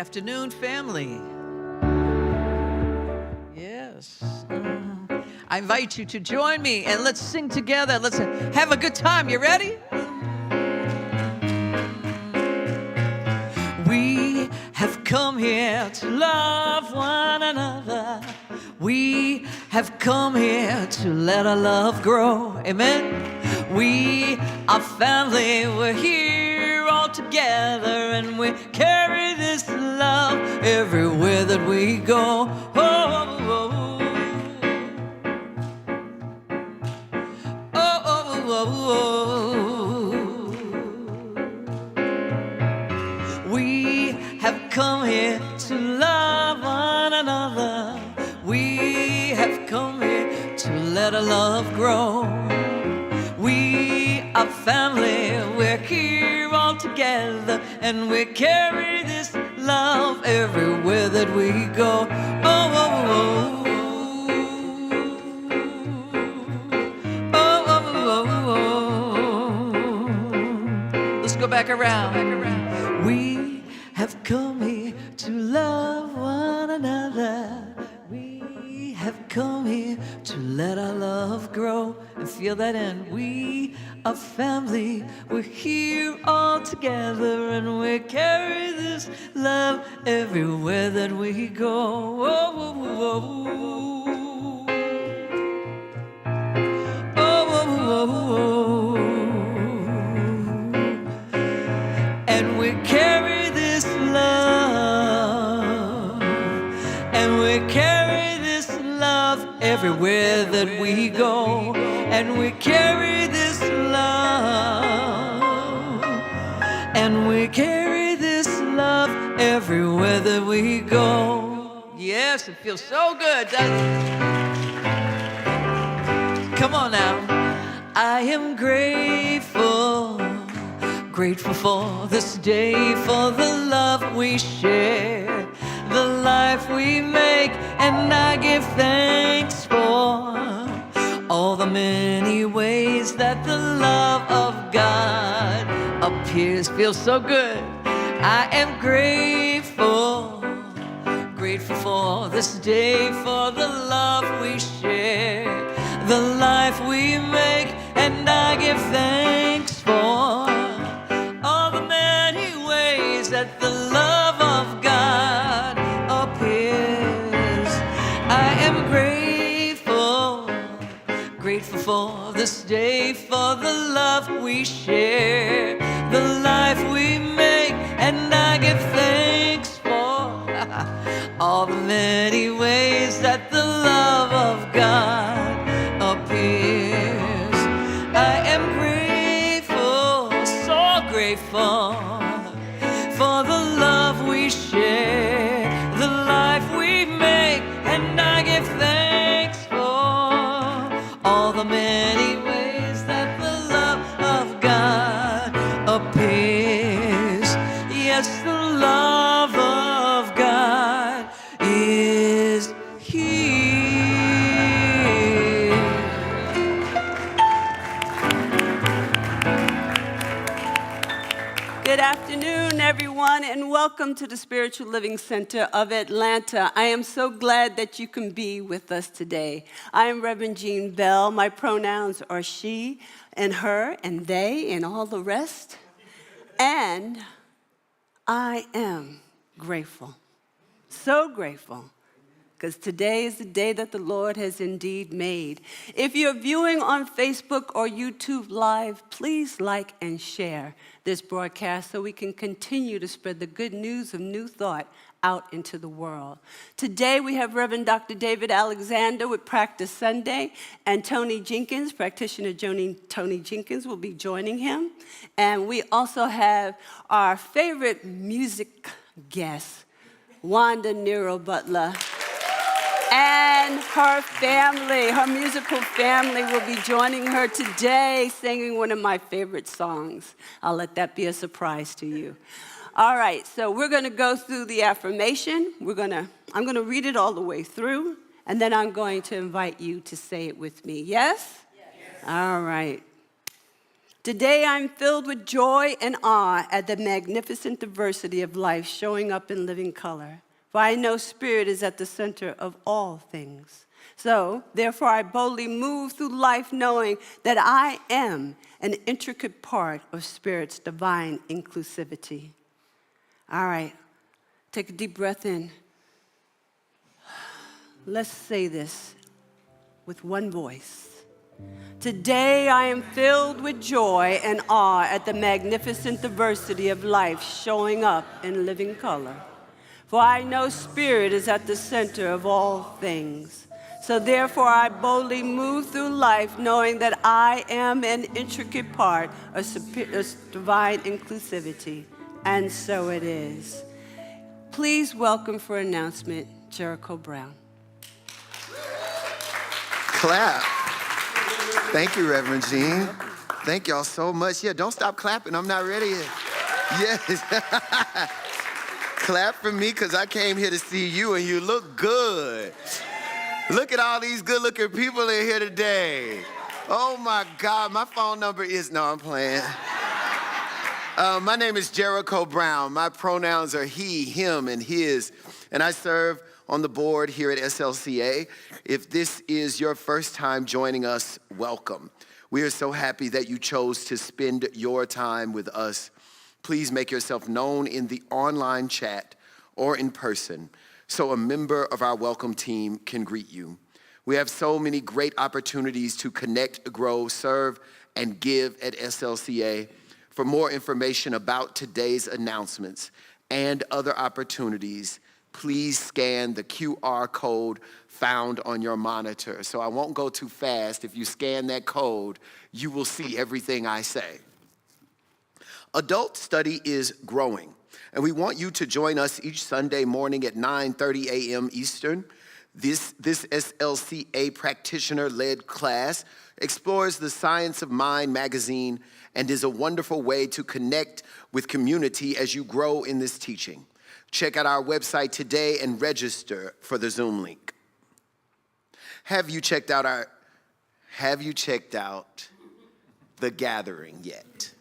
afternoon, family. Yes. I invite you to join me and let's sing together. Let's have a good time. You ready? We have come here to love one another. We have come here to let our love grow. Amen. We are family. We're here all together, and we carry this love everywhere that we go. Oh, oh, oh, oh, oh, oh. We have come here to love one another. We have come here to let our love grow. We are family, we're here all together, and we carry this love everywhere that we go. Oh, oh, oh, oh, oh, oh, oh. Let's go back around. We have come here to love one another. We have come here to let our love grow. And feel that in. We are family. We're here all together, and we carry this love everywhere that we go. Oh, oh, oh, oh. Oh, oh, oh, oh. And we carry this love, and we carry this love everywhere that we go. And we carry this love, and we carry this love everywhere that we go. Yes, it feels so good, doesn't it? Come on now. I am grateful, grateful for this day, for the love we share, the life we make, and I give thanks for all the many ways that the love of God appears. Feels so good. I am grateful, grateful for this day, for the love we share, the life we make, and I give thanks for all the many ways that the love of God appears. I am grateful, grateful for this day, for the love we share, the life we make, and I give thanks for all the many ways that the love of God appears. I am grateful, so grateful for the love we share, the life we make, and I give thanks for all the many ways that the love of God appears. Yes, the love of God is here. Good afternoon, everyone, and welcome to the Spiritual Living Center of Atlanta. I am so glad that you can be with us today. I am Reverend Jean Bell. My pronouns are she and her and they and all the rest. And I am grateful, so grateful, because today is the day that the Lord has indeed made. If you're viewing on Facebook or YouTube Live, please like and share this broadcast so we can continue to spread the good news of New Thought out into the world. Today we have Reverend Dr. David Alexander with Practice Sunday, and Tony Jenkins, practitioner Tony Jenkins, will be joining him. And we also have our favorite music guest, Wanda Nero Butler, and her family, her musical family, will be joining her today, singing one of my favorite songs. I'll let that be a surprise to you. All right, so we're going to go through the affirmation. I'm going to read it all the way through, and then I'm going to invite you to say it with me. Yes? Yes. All right. Today I'm filled with joy and awe at the magnificent diversity of life showing up in living color. For I know Spirit is at the center of all things. So, therefore, I boldly move through life knowing that I am an intricate part of Spirit's divine inclusivity. All right, take a deep breath in. Let's say this with one voice. Today I am filled with joy and awe at the magnificent diversity of life showing up in living color. For I know Spirit is at the center of all things. So therefore I boldly move through life knowing that I am an intricate part of divine inclusivity. And so it is. Please welcome for announcement, Jericho Brown. Clap. Thank you, Reverend Jean. Thank y'all so much. Yeah, don't stop clapping. I'm not ready yet. Yes. Clap for me because I came here to see you and you look good. Look at all these good-looking people in here today. Oh, my God. My phone number is... No, I'm playing. My name is Jericho Brown. My pronouns are he, him, and his. And I serve on the board here at SLCA. If this is your first time joining us, welcome. We are so happy that you chose to spend your time with us. Please make yourself known in the online chat or in person so a member of our welcome team can greet you. We have so many great opportunities to connect, grow, serve, and give at SLCA. For more information about today's announcements and other opportunities, please scan the QR code found on your monitor. So I won't go too fast. If you scan that code, you will see everything I say. Adult study is growing, and we want you to join us each Sunday morning at 9:30 a.m. Eastern. This SLCA practitioner-led class explores the Science of Mind magazine and is a wonderful way to connect with community as you grow in this teaching. Check out our website today and register for the Zoom link. Have you checked out the gathering yet?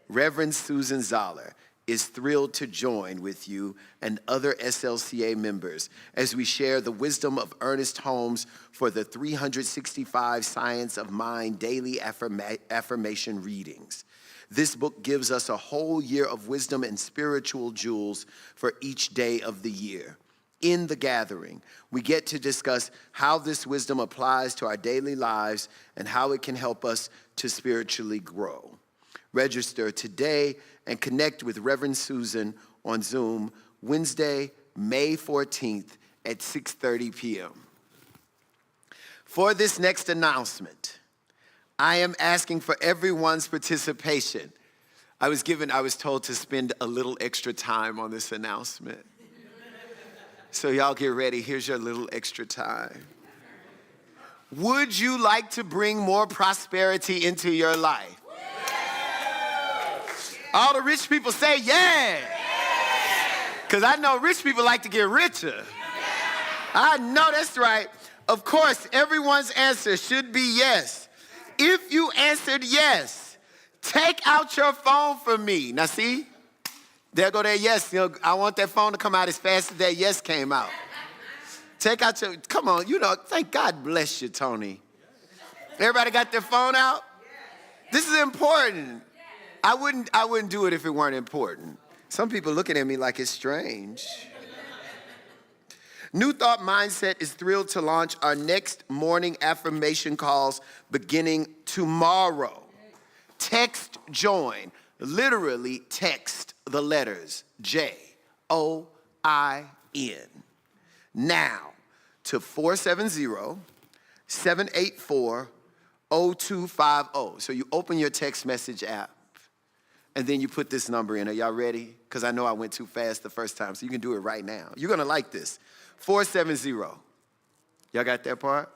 Reverend Susan Zoller is thrilled to join with you and other SLCA members as we share the wisdom of Ernest Holmes for the 365 Science of Mind daily affirmation readings. This book gives us a whole year of wisdom and spiritual jewels for each day of the year. In the gathering, we get to discuss how this wisdom applies to our daily lives and how it can help us to spiritually grow. Register today and connect with Reverend Susan on Zoom Wednesday, May 14th at 6:30 p.m. For this next announcement, I am asking for everyone's participation. I was told to spend a little extra time on this announcement. So y'all get ready. Here's your little extra time. Would you like to bring more prosperity into your life? All the rich people say yeah. Because I know rich people like to get richer. I know that's right. Of course, everyone's answer should be yes. If you answered yes, take out your phone for me. Now see, there go that yes. I want that phone to come out as fast as that yes came out. Take out your, come on, thank God bless you, Tony. Everybody got their phone out? This is important. I wouldn't do it if it weren't important. Some people looking at me like it's strange. New Thought Mindset is thrilled to launch our next morning affirmation calls beginning tomorrow. Text JOIN. Literally text the letters JOIN now to 470-784-0250. So you open your text message app and then you put this number in. Are y'all ready? Because I know I went too fast the first time, so you can do it right now. You're going to like this. 470. Y'all got that part?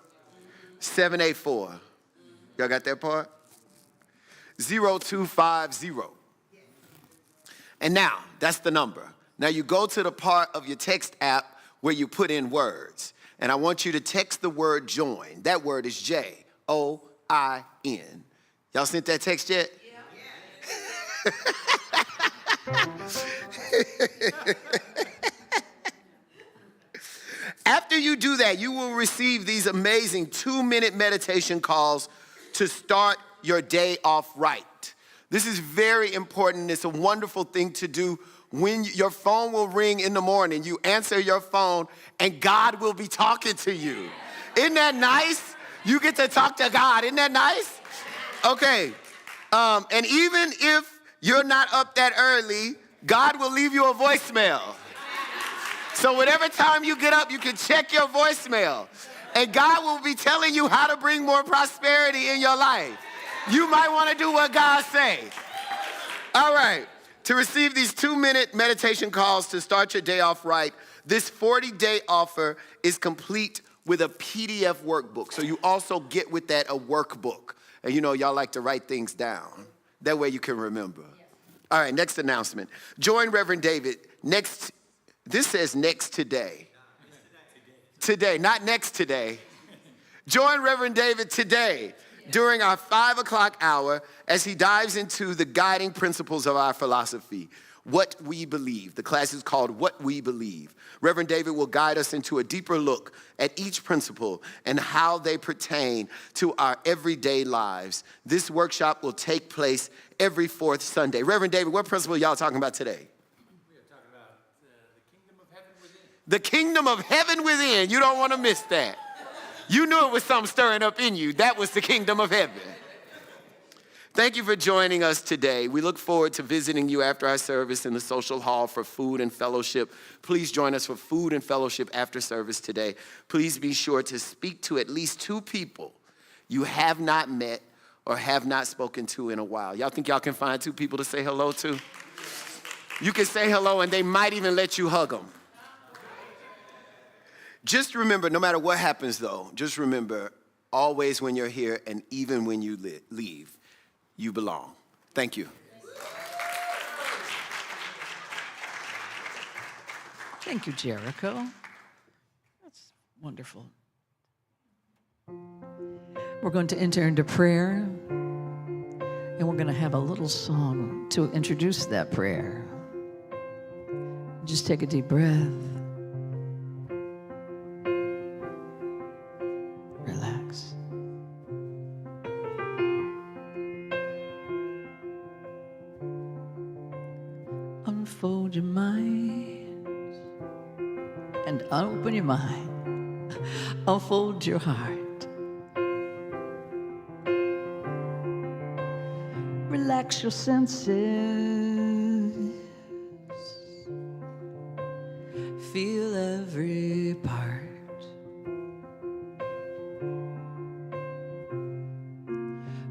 784. Y'all got that part? 0250. And now, that's the number. Now you go to the part of your text app where you put in words. And I want you to text the word join. That word is JOIN. Y'all sent that text yet? Yeah. After you do that, you will receive these amazing 2-minute meditation calls to start your day off right. This is very important. It's a wonderful thing to do when your phone will ring in the morning. You answer your phone and God will be talking to you. Isn't that nice? You get to talk to God. Isn't that nice? Okay. And even if you're not up that early, God will leave you a voicemail. So whatever time you get up, you can check your voicemail. And God will be telling you how to bring more prosperity in your life. You might want to do what God says. All right. To receive these 2-minute meditation calls to start your day off right, this 40-day offer is complete with a PDF workbook. So you also get with that a workbook. And you know, y'all like to write things down. That way you can remember. All right, next announcement. Join Reverend David next. This says next today. Today, not next today. Join Reverend David today during our 5 o'clock hour as he dives into the guiding principles of our philosophy, what we believe. The class is called What We Believe. Reverend David will guide us into a deeper look at each principle and how they pertain to our everyday lives. This workshop will take place every 4th Sunday. Reverend David, what principle y'all talking about today? We are talking about the kingdom of heaven within. The kingdom of heaven within. You don't want to miss that. You knew it was something stirring up in you. That was the kingdom of heaven. Thank you for joining us today. We look forward to visiting you after our service in the social hall for food and fellowship. Please join us for food and fellowship after service today. Please be sure to speak to at least 2 people you have not met or have not spoken to in a while. Y'all think y'all can find 2 people to say hello to? You can say hello and they might even let you hug them. Just remember, no matter what happens though, just remember, always when you're here and even when you leave, you belong. Thank you. Thank you, Jericho. That's wonderful. We're going to enter into prayer, and we're going to have a little song to introduce that prayer. Just take a deep breath. Relax. Unfold your mind and open your mind. Unfold your heart. Relax your senses. Feel every part.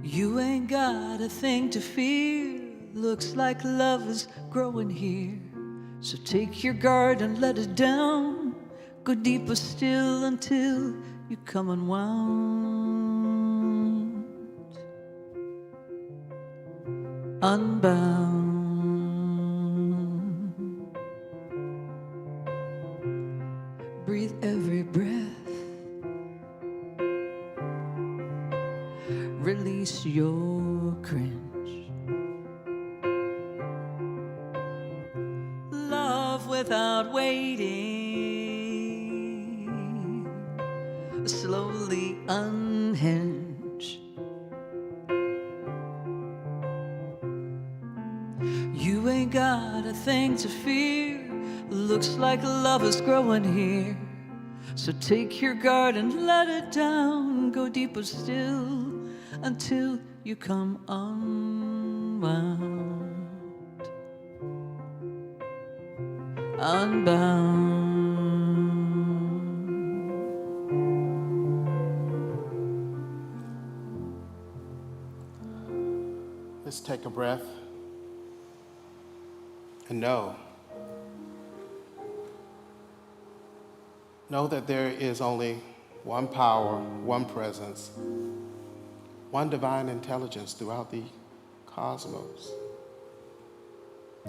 You ain't got a thing to fear. Looks like love is growing here. So take your guard and let it down. Go deeper still until you come unwound. Unbound. Breathe every breath. Release your cringe. Love without waiting. Slowly unhinge. You ain't got a thing to fear. Looks like love is growing here. So take your guard and let it down. Go deeper still until you come unwound. Unbound. Let's take a breath and know that there is only one power, one presence, one divine intelligence throughout the cosmos.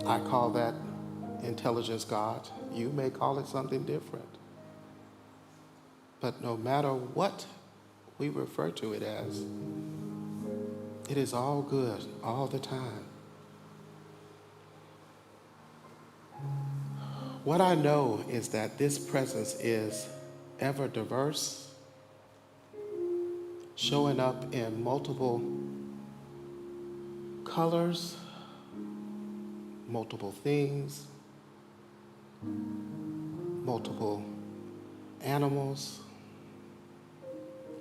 I call that intelligence God. You may call it something different. But no matter what we refer to it as, it is all good all the time. What I know is that this presence is ever diverse, showing up in multiple colors, multiple things, multiple animals,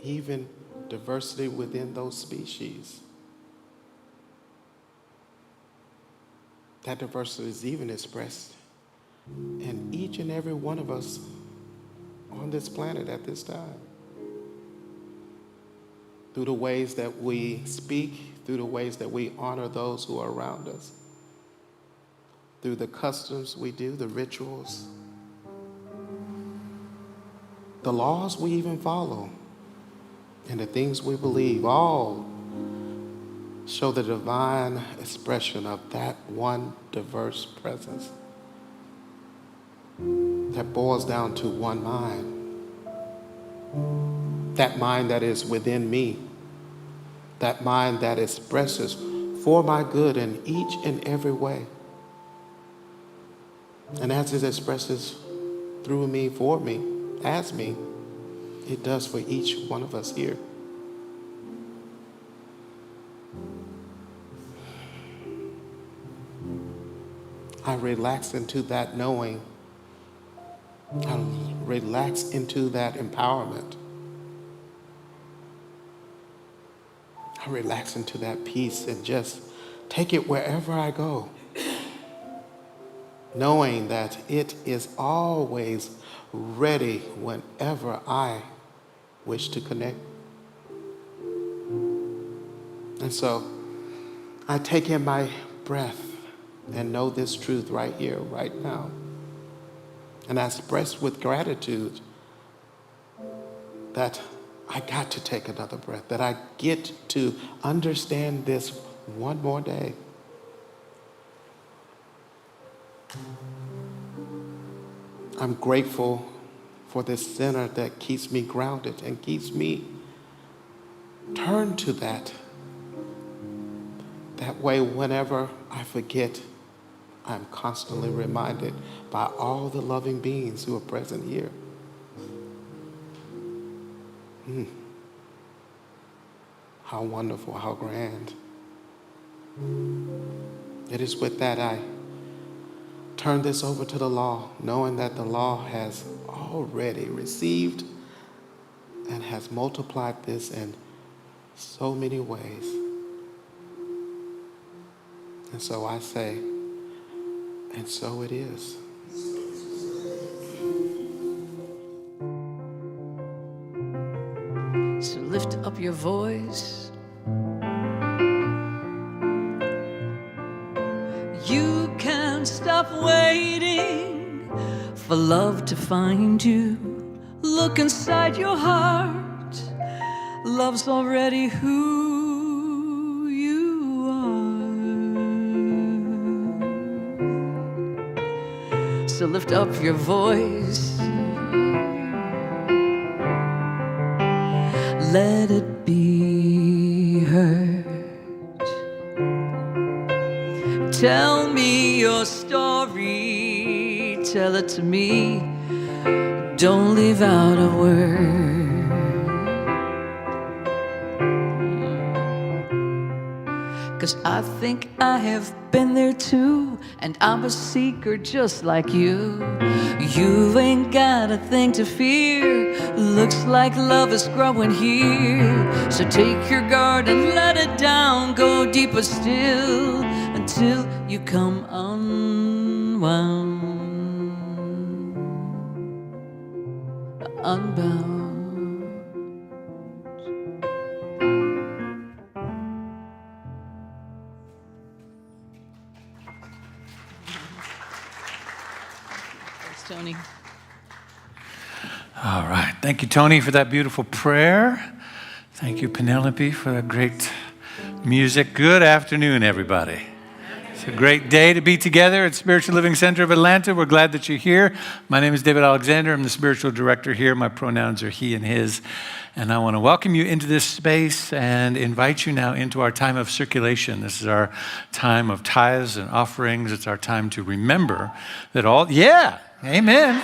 even diversity within those species. That diversity is even expressed in each and every one of us on this planet at this time. Through the ways that we speak, through the ways that we honor those who are around us, through the customs we do, the rituals, the laws we even follow, and the things we believe, all show the divine expression of that one diverse presence that boils down to one mind. That mind that is within me, that mind that expresses for my good in each and every way. And as it expresses through me, for me, as me, it does for each one of us here. I relax into that knowing. I relax into that empowerment. I relax into that peace and just take it wherever I go, knowing that it is always ready whenever I wish to connect. And so I take in my breath and know this truth right here, right now. And I express with gratitude that I got to take another breath, that I get to understand this one more day. I'm grateful for this center that keeps me grounded and keeps me turned to that. That way, whenever I forget, I'm constantly reminded by all the loving beings who are present here. How wonderful, how grand. It is with that I turn this over to the law, knowing that the law has already received and has multiplied this in so many ways. And so I say, and so it is. So lift up your voice. You can't stop waiting for love to find you. Look inside your heart. Love's already who you are. So lift up your voice. Let it be heard. Tell me your story, tell it to me. Don't leave out a word. 'Cause I think I have been there too, and I'm a seeker just like you. You ain't got a thing to fear. Looks like love is growing here. So take your guard and let it down. Go deeper still until you come unwound, unbound. Tony. All right. Thank you, Tony, for that beautiful prayer. Thank you, Penelope, for that great music. Good afternoon, everybody. It's a great day to be together at Spiritual Living Center of Atlanta. We're glad that you're here. My name is David Alexander. I'm the spiritual director here. My pronouns are he and his. And I want to welcome you into this space and invite you now into our time of circulation. This is our time of tithes and offerings. It's our time to remember that amen.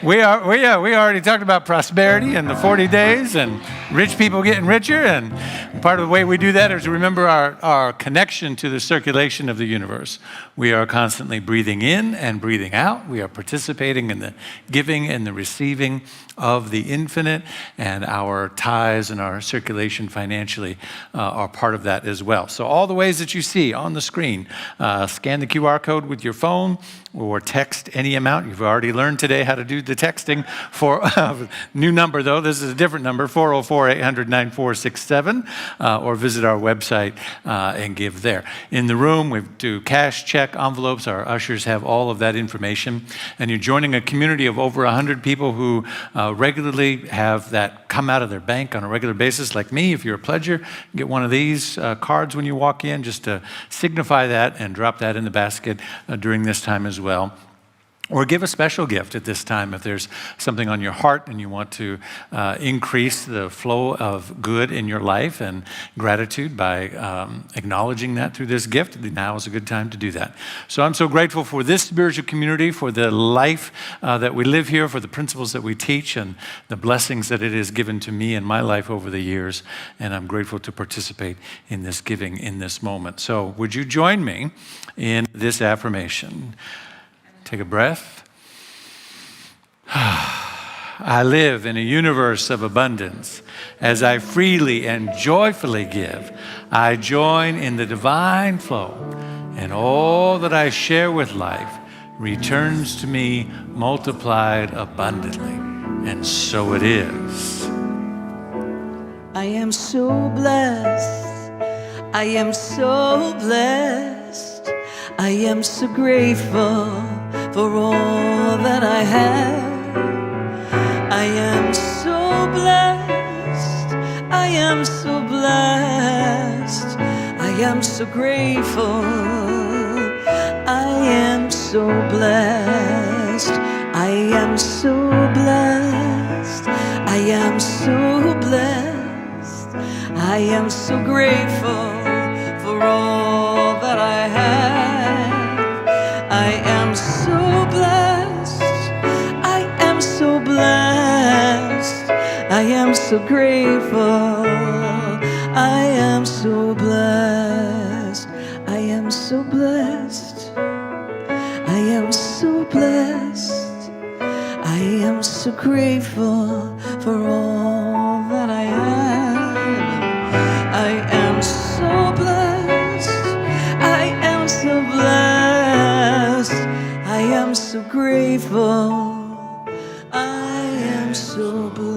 We already talked about prosperity and the 40 days and rich people getting richer. And part of the way we do that is to remember our connection to the circulation of the universe. We are constantly breathing in and breathing out. We are participating in the giving and the receiving of the infinite, and our tithes and our circulation financially are part of that as well. So all the ways that you see on the screen, scan the QR code with your phone or text any amount. You've already learned today how to do the texting for new number, though. This is a different number, 404-800-9467, or visit our website and give there. In the room, we do cash, check, envelopes. Our ushers have all of that information. And you're joining a community of over 100 people who regularly have that come out of their bank on a regular basis, like me. If you're a pledger, get one of these cards when you walk in, just to signify that and drop that in the basket during this time as well. Or give a special gift at this time if there's something on your heart and you want to increase the flow of good in your life and gratitude by acknowledging that through this gift. Now is a good time to do that. So I'm so grateful for this spiritual community, for the life that we live here, for the principles that we teach, and the blessings that it has given to me in my life over the years. And I'm grateful to participate in this giving in this moment. So would you join me in this affirmation? Take a breath. I live in a universe of abundance. As I freely and joyfully give, I join in the divine flow, and all that I share with life returns to me multiplied abundantly. And so it is. I am so blessed. I am so blessed. I am so grateful for all that I have. I am so blessed. I am so blessed. I am so grateful. I am so blessed. I am so blessed. I am so blessed. I am so grateful for all that I have. I am so blessed. I am so blessed. I am so grateful. I am so blessed. I am so blessed. I am so blessed. I am so grateful for all that I have. I am so blessed. I am so blessed. I am so grateful. I am so blessed.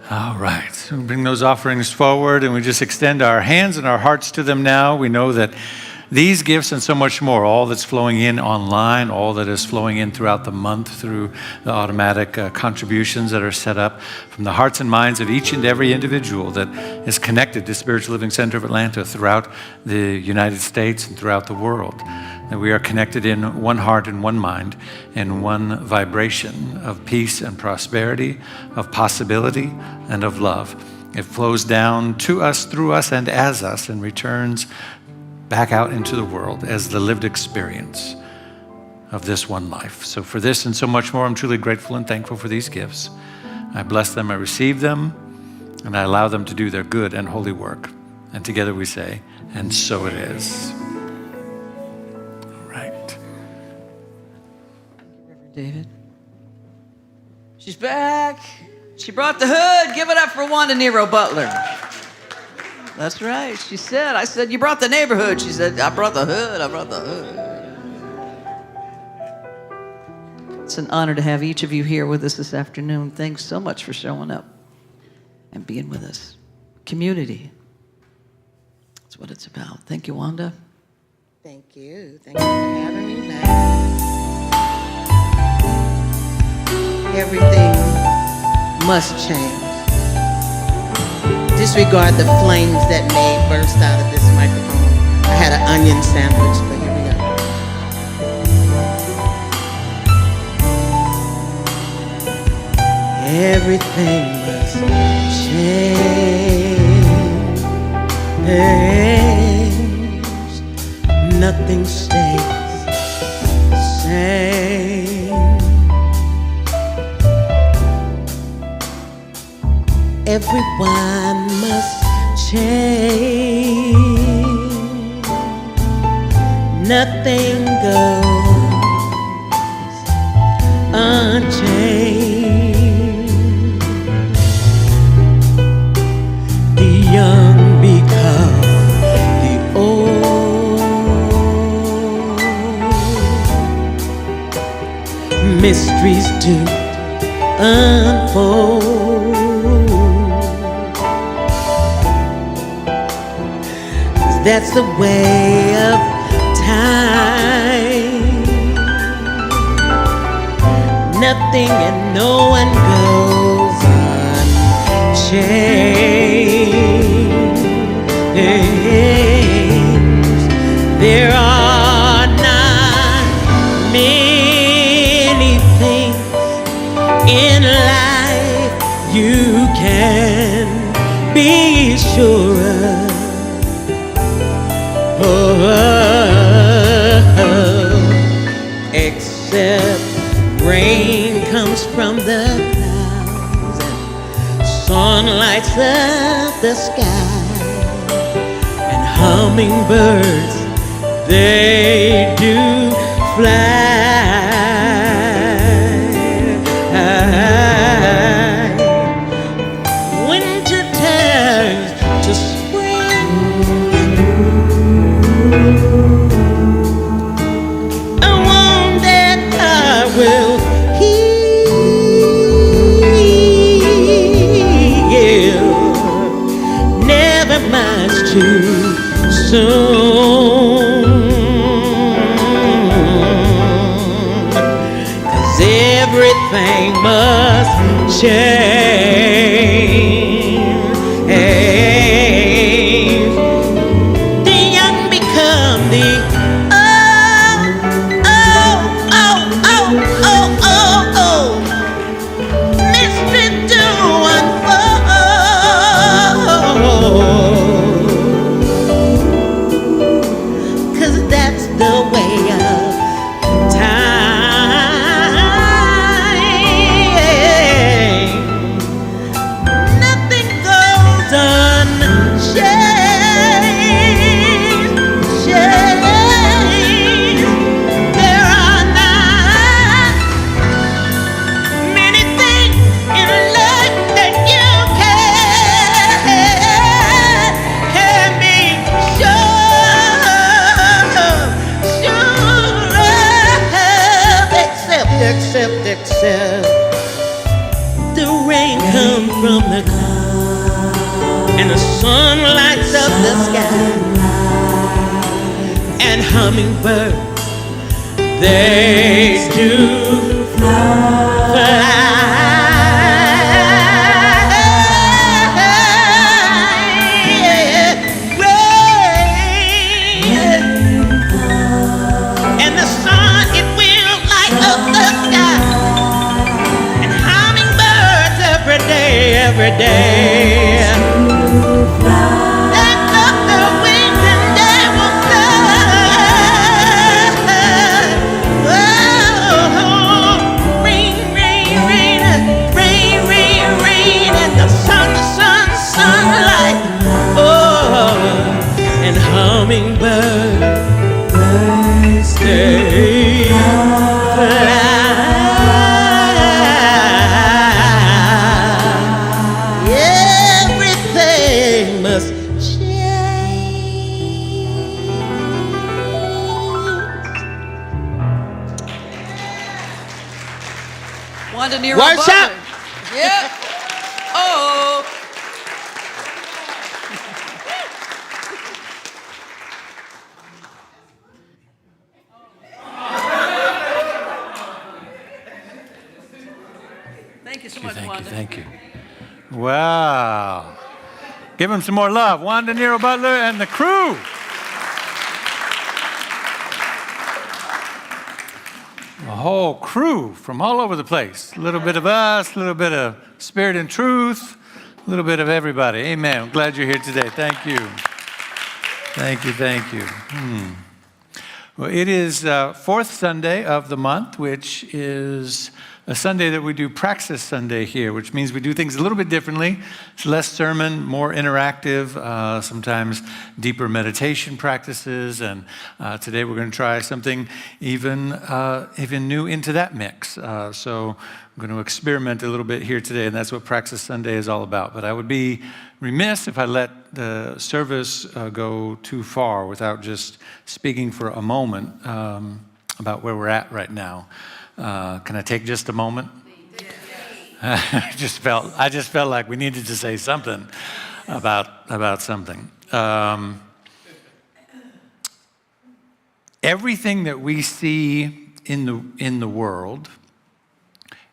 All right, so we bring those offerings forward and we just extend our hands and our hearts to them now. We know that these gifts and so much more, all that's flowing in online, all that is flowing in throughout the month through the automatic contributions that are set up from the hearts and minds of each and every individual that is connected to Spiritual Living Center of Atlanta throughout the United States and throughout the world. That we are connected in one heart and one mind, in one vibration of peace and prosperity, of possibility and of love. It flows down to us, through us, and as us, and returns back out into the world as the lived experience of this one life. So for this and so much more, I'm truly grateful and thankful for these gifts. I bless them, I receive them, and I allow them to do their good and holy work. And together we say, and so it is. All right. Reverend David. She's back. She brought the hood. Give it up for Wanda Nero Butler. That's right. She said, I said, you brought the neighborhood. She said, I brought the hood. I brought the hood. It's an honor to have each of you here with us this afternoon. Thanks so much for showing up and being with us. Community. That's what it's about. Thank you, Wanda. Thank you. Thank you for having me back. Everything must change. Disregard the flames that may burst out of this microphone. I had an onion sandwich, but here we go. Everything must change. Nothing stays the same. Everyone must change. Nothing goes unchanged. The young become the old. Mysteries do unfold. That's the way of time. Nothing and no one goes unchanged. There are not many things in life you can be sure of. Except rain comes from the clouds and sun lights up the sky, and hummingbirds, they do fly. Winter turns to spring. A wound that I will heal. Never much too soon. 'Cause everything must change. The young become the mystery do unfold. 'Cause that's the way of time. Nothing goes unchanged. There are not many things in life that you can be sure of. Except the rain comes from the clouds and the sun lights up the sky, and hummingbirds, they do fly. Rain and the sun, it will light up the sky, and hummingbirds every day. Lift up their wings and they will fly. Oh, rain, rain, rain, rain, rain, rain, and the sunlight. Oh, and hummingbirds, they fly. Everything must change. Wanda Nero Worship. Butler. Yep. Oh. Thank you so much, Wanda. you, thank you. Wow. Give him some more love. Wanda Nero Butler and the crew. A whole crew from all over the place. A little bit of us, a little bit of Spirit and Truth, a little bit of everybody. Amen. I'm glad you're here today. Thank you. Thank you, thank you. Well, it is fourth Sunday of the month, which is a Sunday that we do Praxis Sunday here, which means we do things a little bit differently. It's less sermon, more interactive, sometimes deeper meditation practices. And today we're going to try something even new into that mix. So I'm going to experiment a little bit here today, and that's what Praxis Sunday is all about. But I would be remiss if I let the service go too far without just speaking for a moment about where we're at right now. Can I take just a moment? I just felt like we needed to say something about something. Everything that we see in the world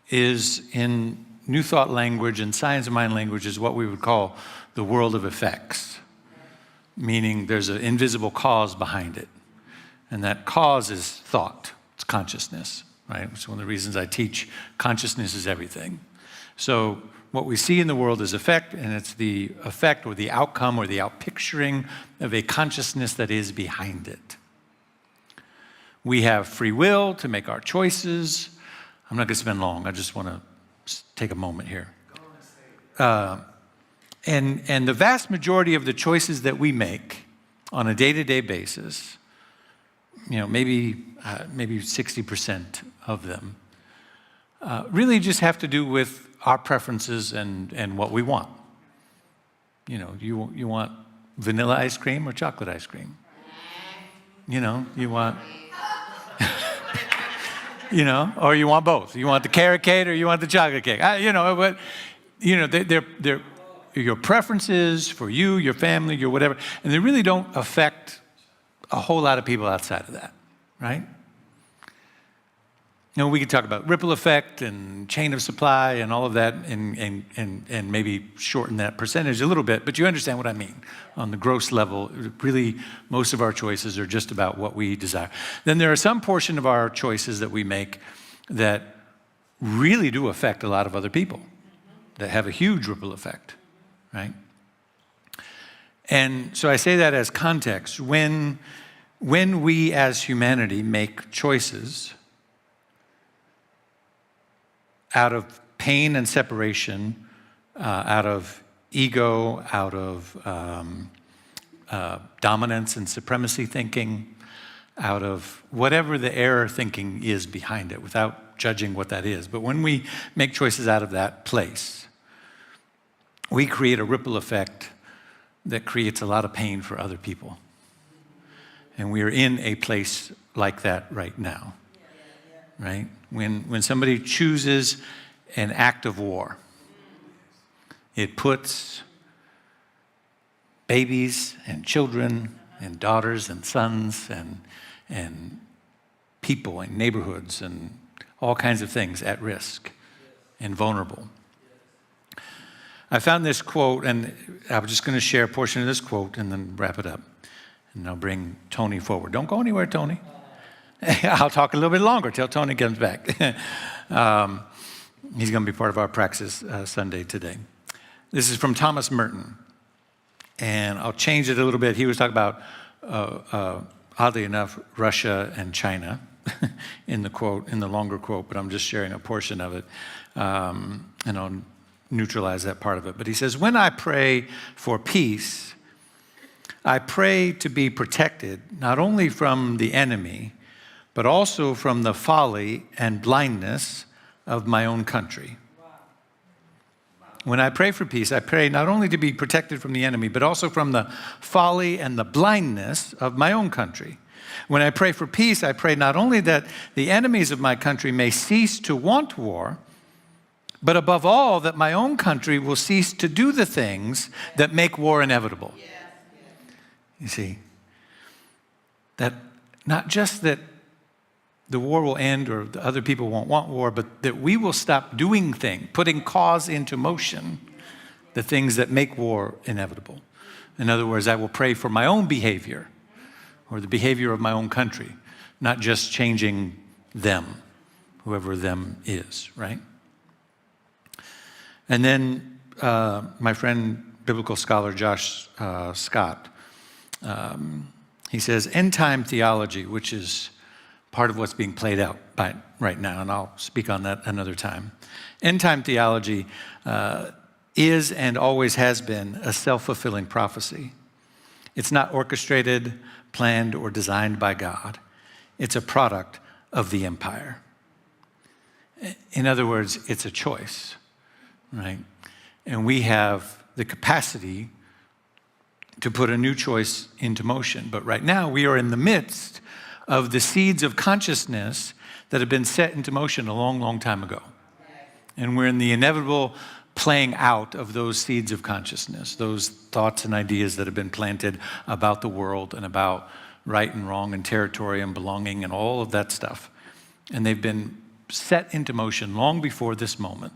is, in New Thought language and Science of Mind language, is what we would call the world of effects, meaning there's an invisible cause behind it, and that cause is thought. It's consciousness. Right? It's one of the reasons I teach consciousness is everything. So what we see in the world is effect, and it's the effect or the outcome or the outpicturing of a consciousness that is behind it. We have free will to make our choices. I'm not going to spend long. I just want to take a moment here. And the vast majority of the choices that we make on a day-to-day basis, maybe 60% of them, really just have to do with our preferences and what we want. You want vanilla ice cream or chocolate ice cream? You want, or you want both. You want the carrot cake or you want the chocolate cake? But they're your preferences for you, your family, your whatever, and they really don't affect a whole lot of people outside of that, right? We could talk about ripple effect and chain of supply and all of that and maybe shorten that percentage a little bit, but you understand what I mean. On the gross level, really, most of our choices are just about what we desire. Then there are some portion of our choices that we make that really do affect a lot of other people, that have a huge ripple effect, right? And so I say that as context. When we as humanity make choices out of pain and separation, out of ego, out of dominance and supremacy thinking, out of whatever the error thinking is behind it, without judging what that is. But when we make choices out of that place, we create a ripple effect that creates a lot of pain for other people. And we are in a place like that right now, right? When somebody chooses an act of war, it puts babies and children and daughters and sons and people and neighborhoods and all kinds of things at risk and vulnerable. I found this quote, and I'm just going to share a portion of this quote and then wrap it up. And I'll bring Tony forward. Don't go anywhere, Tony. I'll talk a little bit longer till Tony comes back. He's going to be part of our Praxis Sunday today. This is from Thomas Merton. And I'll change it a little bit. He was talking about, oddly enough, Russia and China in the longer quote, but I'm just sharing a portion of it. And I'll neutralize that part of it. But he says, when I pray for peace, I pray to be protected not only from the enemy, but also from the folly and blindness of my own country. When I pray for peace, I pray not only to be protected from the enemy, but also from the folly and the blindness of my own country. When I pray for peace, I pray not only that the enemies of my country may cease to want war, but above all, that my own country will cease to do the things that make war inevitable. You see, that not just that the war will end or the other people won't want war, but that we will stop doing things, putting cause into motion, the things that make war inevitable. In other words, I will pray for my own behavior or the behavior of my own country, not just changing them, whoever them is, right? And then my friend, biblical scholar Josh Scott, he says, end-time theology, which is part of what's being played out right now, and I'll speak on that another time. End-time theology is and always has been a self-fulfilling prophecy. It's not orchestrated, planned, or designed by God. It's a product of the empire. In other words, it's a choice, right? And we have the capacity to put a new choice into motion. But right now, we are in the midst of the seeds of consciousness that have been set into motion a long, long time ago. And we're in the inevitable playing out of those seeds of consciousness, those thoughts and ideas that have been planted about the world and about right and wrong and territory and belonging and all of that stuff. And they've been set into motion long before this moment.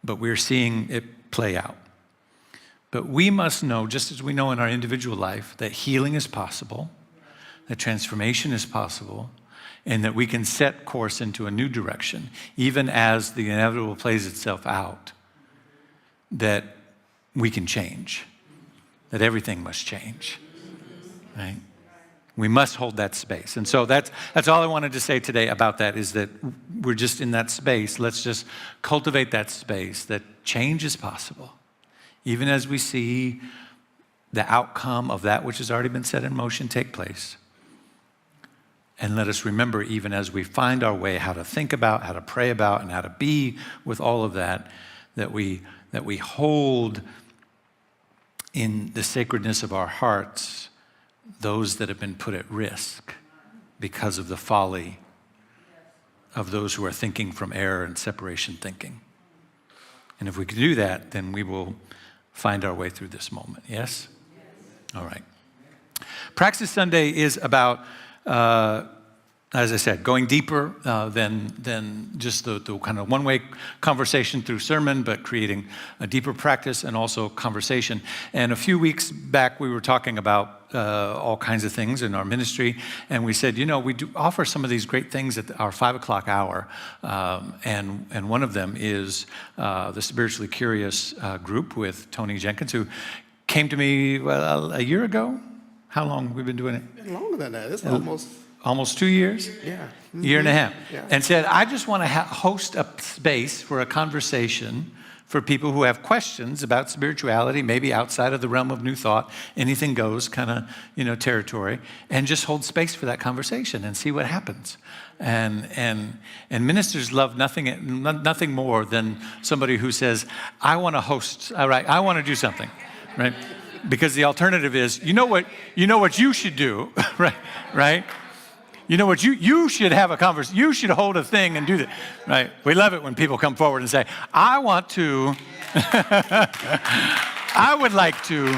But we're seeing it play out. But we must know, just as we know in our individual life, that healing is possible, that transformation is possible, and that we can set course into a new direction, even as the inevitable plays itself out, that we can change, that everything must change, right? We must hold that space. And so that's all I wanted to say today about that, is that we're just in that space. Let's just cultivate that space, that change is possible, even as we see the outcome of that which has already been set in motion take place. And let us remember, even as we find our way, how to think about, how to pray about, and how to be with all of that, that we hold in the sacredness of our hearts those that have been put at risk because of the folly of those who are thinking from error and separation thinking. And if we can do that, then we will find our way through this moment. Yes? All right. Praxis Sunday is about as I said, going deeper than just the kind of one-way conversation through sermon, but creating a deeper practice and also conversation. And a few weeks back, we were talking about all kinds of things in our ministry, and we said, we do offer some of these great things at our 5 o'clock hour, and one of them is the Spiritually Curious group with Tony Jenkins, who came to me a year ago. How long have we been doing it? Longer than that. It's Almost 2 years? Yeah. Mm-hmm. Year and a half. Yeah. And said, I just want to host a space for a conversation for people who have questions about spirituality, maybe outside of the realm of New Thought, anything goes kind of, territory, and just hold space for that conversation and see what happens. And ministers love nothing more than somebody who says, I want to host, all right, I want to do something, right? Because the alternative is, you know what you should do, right? You know what, you should have a conversation, you should hold a thing and do that, right? We love it when people come forward and say, I want to, I would like to.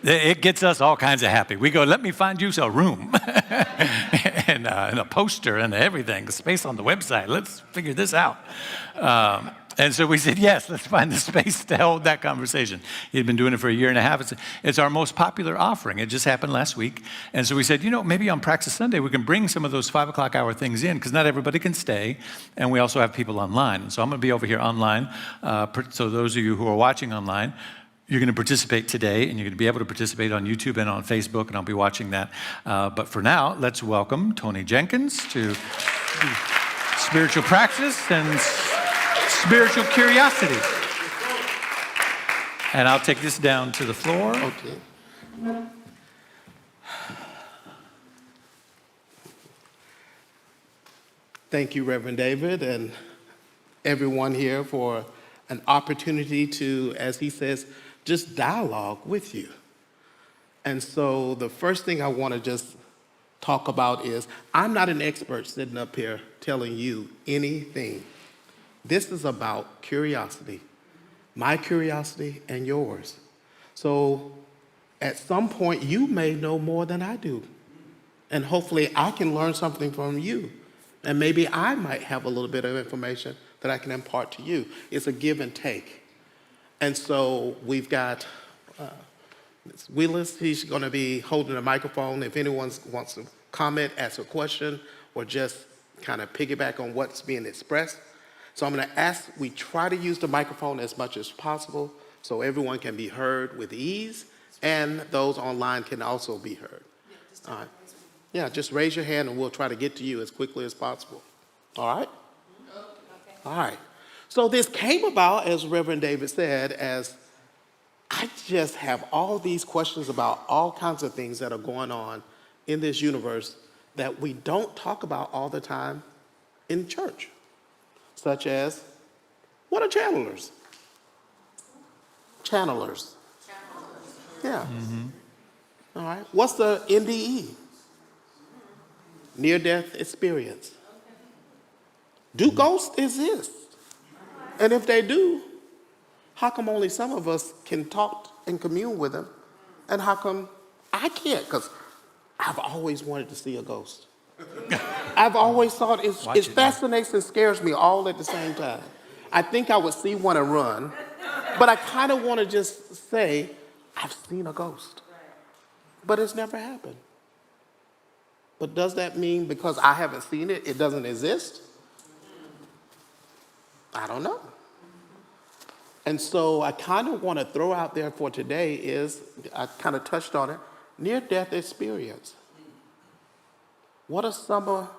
It gets us all kinds of happy. We go, let me find you a room and a poster and everything, the space on the website. Let's figure this out. And so we said, yes, let's find the space to hold that conversation. He'd been doing it for a year and a half. It's our most popular offering. It just happened last week. And so we said, maybe on Praxis Sunday, we can bring some of those 5 o'clock hour things in, because not everybody can stay. And we also have people online. So I'm going to be over here online. So those of you who are watching online, you're going to participate today, and you're going to be able to participate on YouTube and on Facebook, and I'll be watching that. But for now, let's welcome Tony Jenkins to Spiritual Praxis and Spiritual Curiosity. And I'll take this down to the floor. Okay. Thank you, Reverend David, and everyone here for an opportunity to, as he says, just dialogue with you. And so the first thing I want to just talk about is, I'm not an expert sitting up here telling you anything. This is about curiosity, my curiosity and yours. So at some point, you may know more than I do. And hopefully I can learn something from you. And maybe I might have a little bit of information that I can impart to you. It's a give and take. And so we've got Ms. Willis. He's going to be holding a microphone. If anyone wants to comment, ask a question, or just kind of piggyback on what's being expressed. So I'm going to ask we try to use the microphone as much as possible so everyone can be heard with ease, and those online can also be heard. All right. Yeah, just raise your hand and we'll try to get to you as quickly as possible. All right? All right. So this came about, as Reverend David said, as I just have all these questions about all kinds of things that are going on in this universe that we don't talk about all the time in church, such as, what are channelers? Channelers. Yeah. All right. What's the NDE? Near-death experience. Do ghosts exist? And if they do, how come only some of us can talk and commune with them? And how come I can't? Because I've always wanted to see a ghost. I've always thought it fascinates and scares me all at the same time. I think I would see one and run, but I kind of want to just say, I've seen a ghost. But it's never happened. But does that mean because I haven't seen it, it doesn't exist? I don't know. And so I kind of want to throw out there for today is, I kind of touched on it, near-death experience. What are some of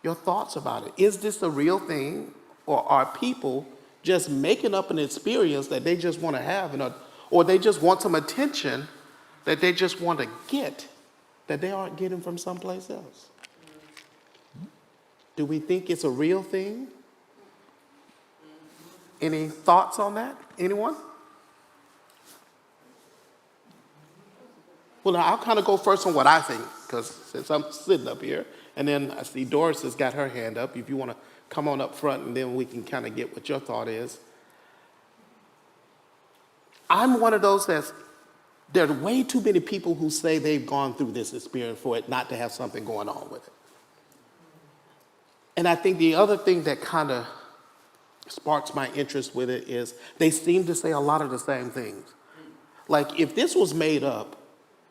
your thoughts about it? Is this a real thing, or are people just making up an experience that they just want to have, or they just want some attention that they just want to get that they aren't getting from someplace else? Do we think it's a real thing? Any thoughts on that? Anyone? Well, now I'll kind of go first on what I think, because since I'm sitting up here, and then I see Doris has got her hand up. If you want to come on up front, and then we can kind of get what your thought is. I'm one of those there are way too many people who say they've gone through this experience for it not to have something going on with it. And I think the other thing that kind of sparks my interest with it is they seem to say a lot of the same things. Like, if this was made up,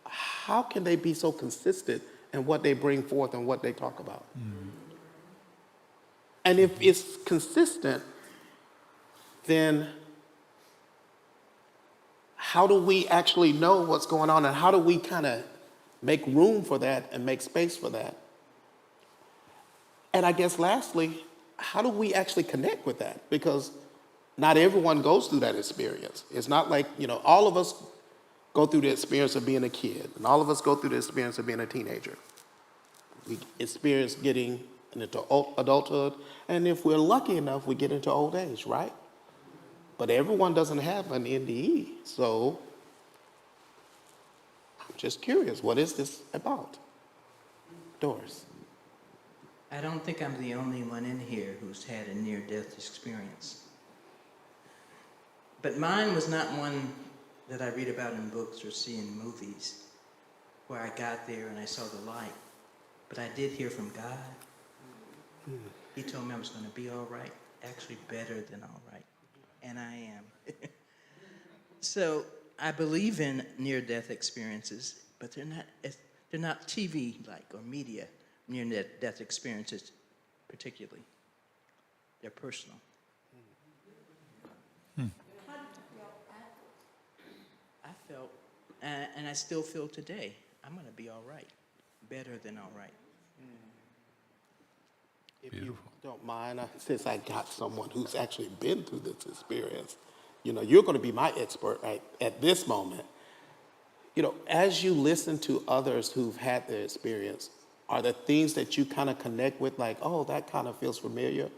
how can they be so consistent in what they bring forth and what they talk about? And if it's consistent, then how do we actually know what's going on, and how do we kind of make room for that and make space for that? And I guess lastly, how do we actually connect with that? Because not everyone goes through that experience. It's not like, all of us go through the experience of being a kid, and all of us go through the experience of being a teenager. We experience getting into adulthood, and if we're lucky enough, we get into old age, right? But everyone doesn't have an NDE, so I'm just curious, what is this about? Doris. I don't think I'm the only one in here who's had a near-death experience. But mine was not one that I read about in books or see in movies, where I got there and I saw the light. But I did hear from God. He told me I was going to be all right, actually better than all right. And I am. So I believe in near-death experiences, but they're not TV-like or media near-death experiences particularly. They're personal. I felt, and I still feel today, I'm going to be all right, better than all right. If you don't mind, since I got someone who's actually been through this experience, you're going to be my expert at this moment. As you listen to others who've had their experience, are there things that you kind of connect with, like, oh, that kind of feels familiar?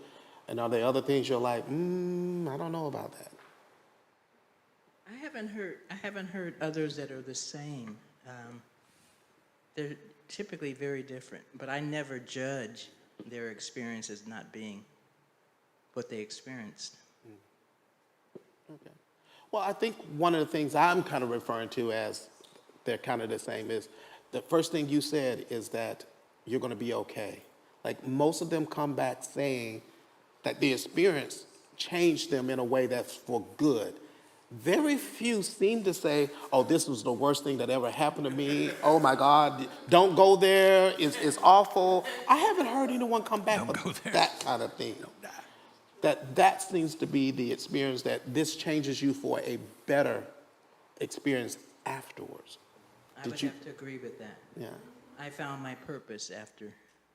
And are there other things you're like, I don't know about that? I haven't heard others that are the same. They're typically very different, but I never judge their experience as not being what they experienced. Okay. Well, I think one of the things I'm kind of referring to as they're kind of the same is the first thing you said is that you're going to be okay. Like most of them come back saying that the experience changed them in a way that's for good. Very few seem to say, oh, this was the worst thing that ever happened to me. Oh my God, don't go there. It's awful. I haven't heard anyone come back with that kind of thing. That seems to be the experience, that this changes you for a better experience afterwards. I would have to agree with that. Yeah. I found my purpose after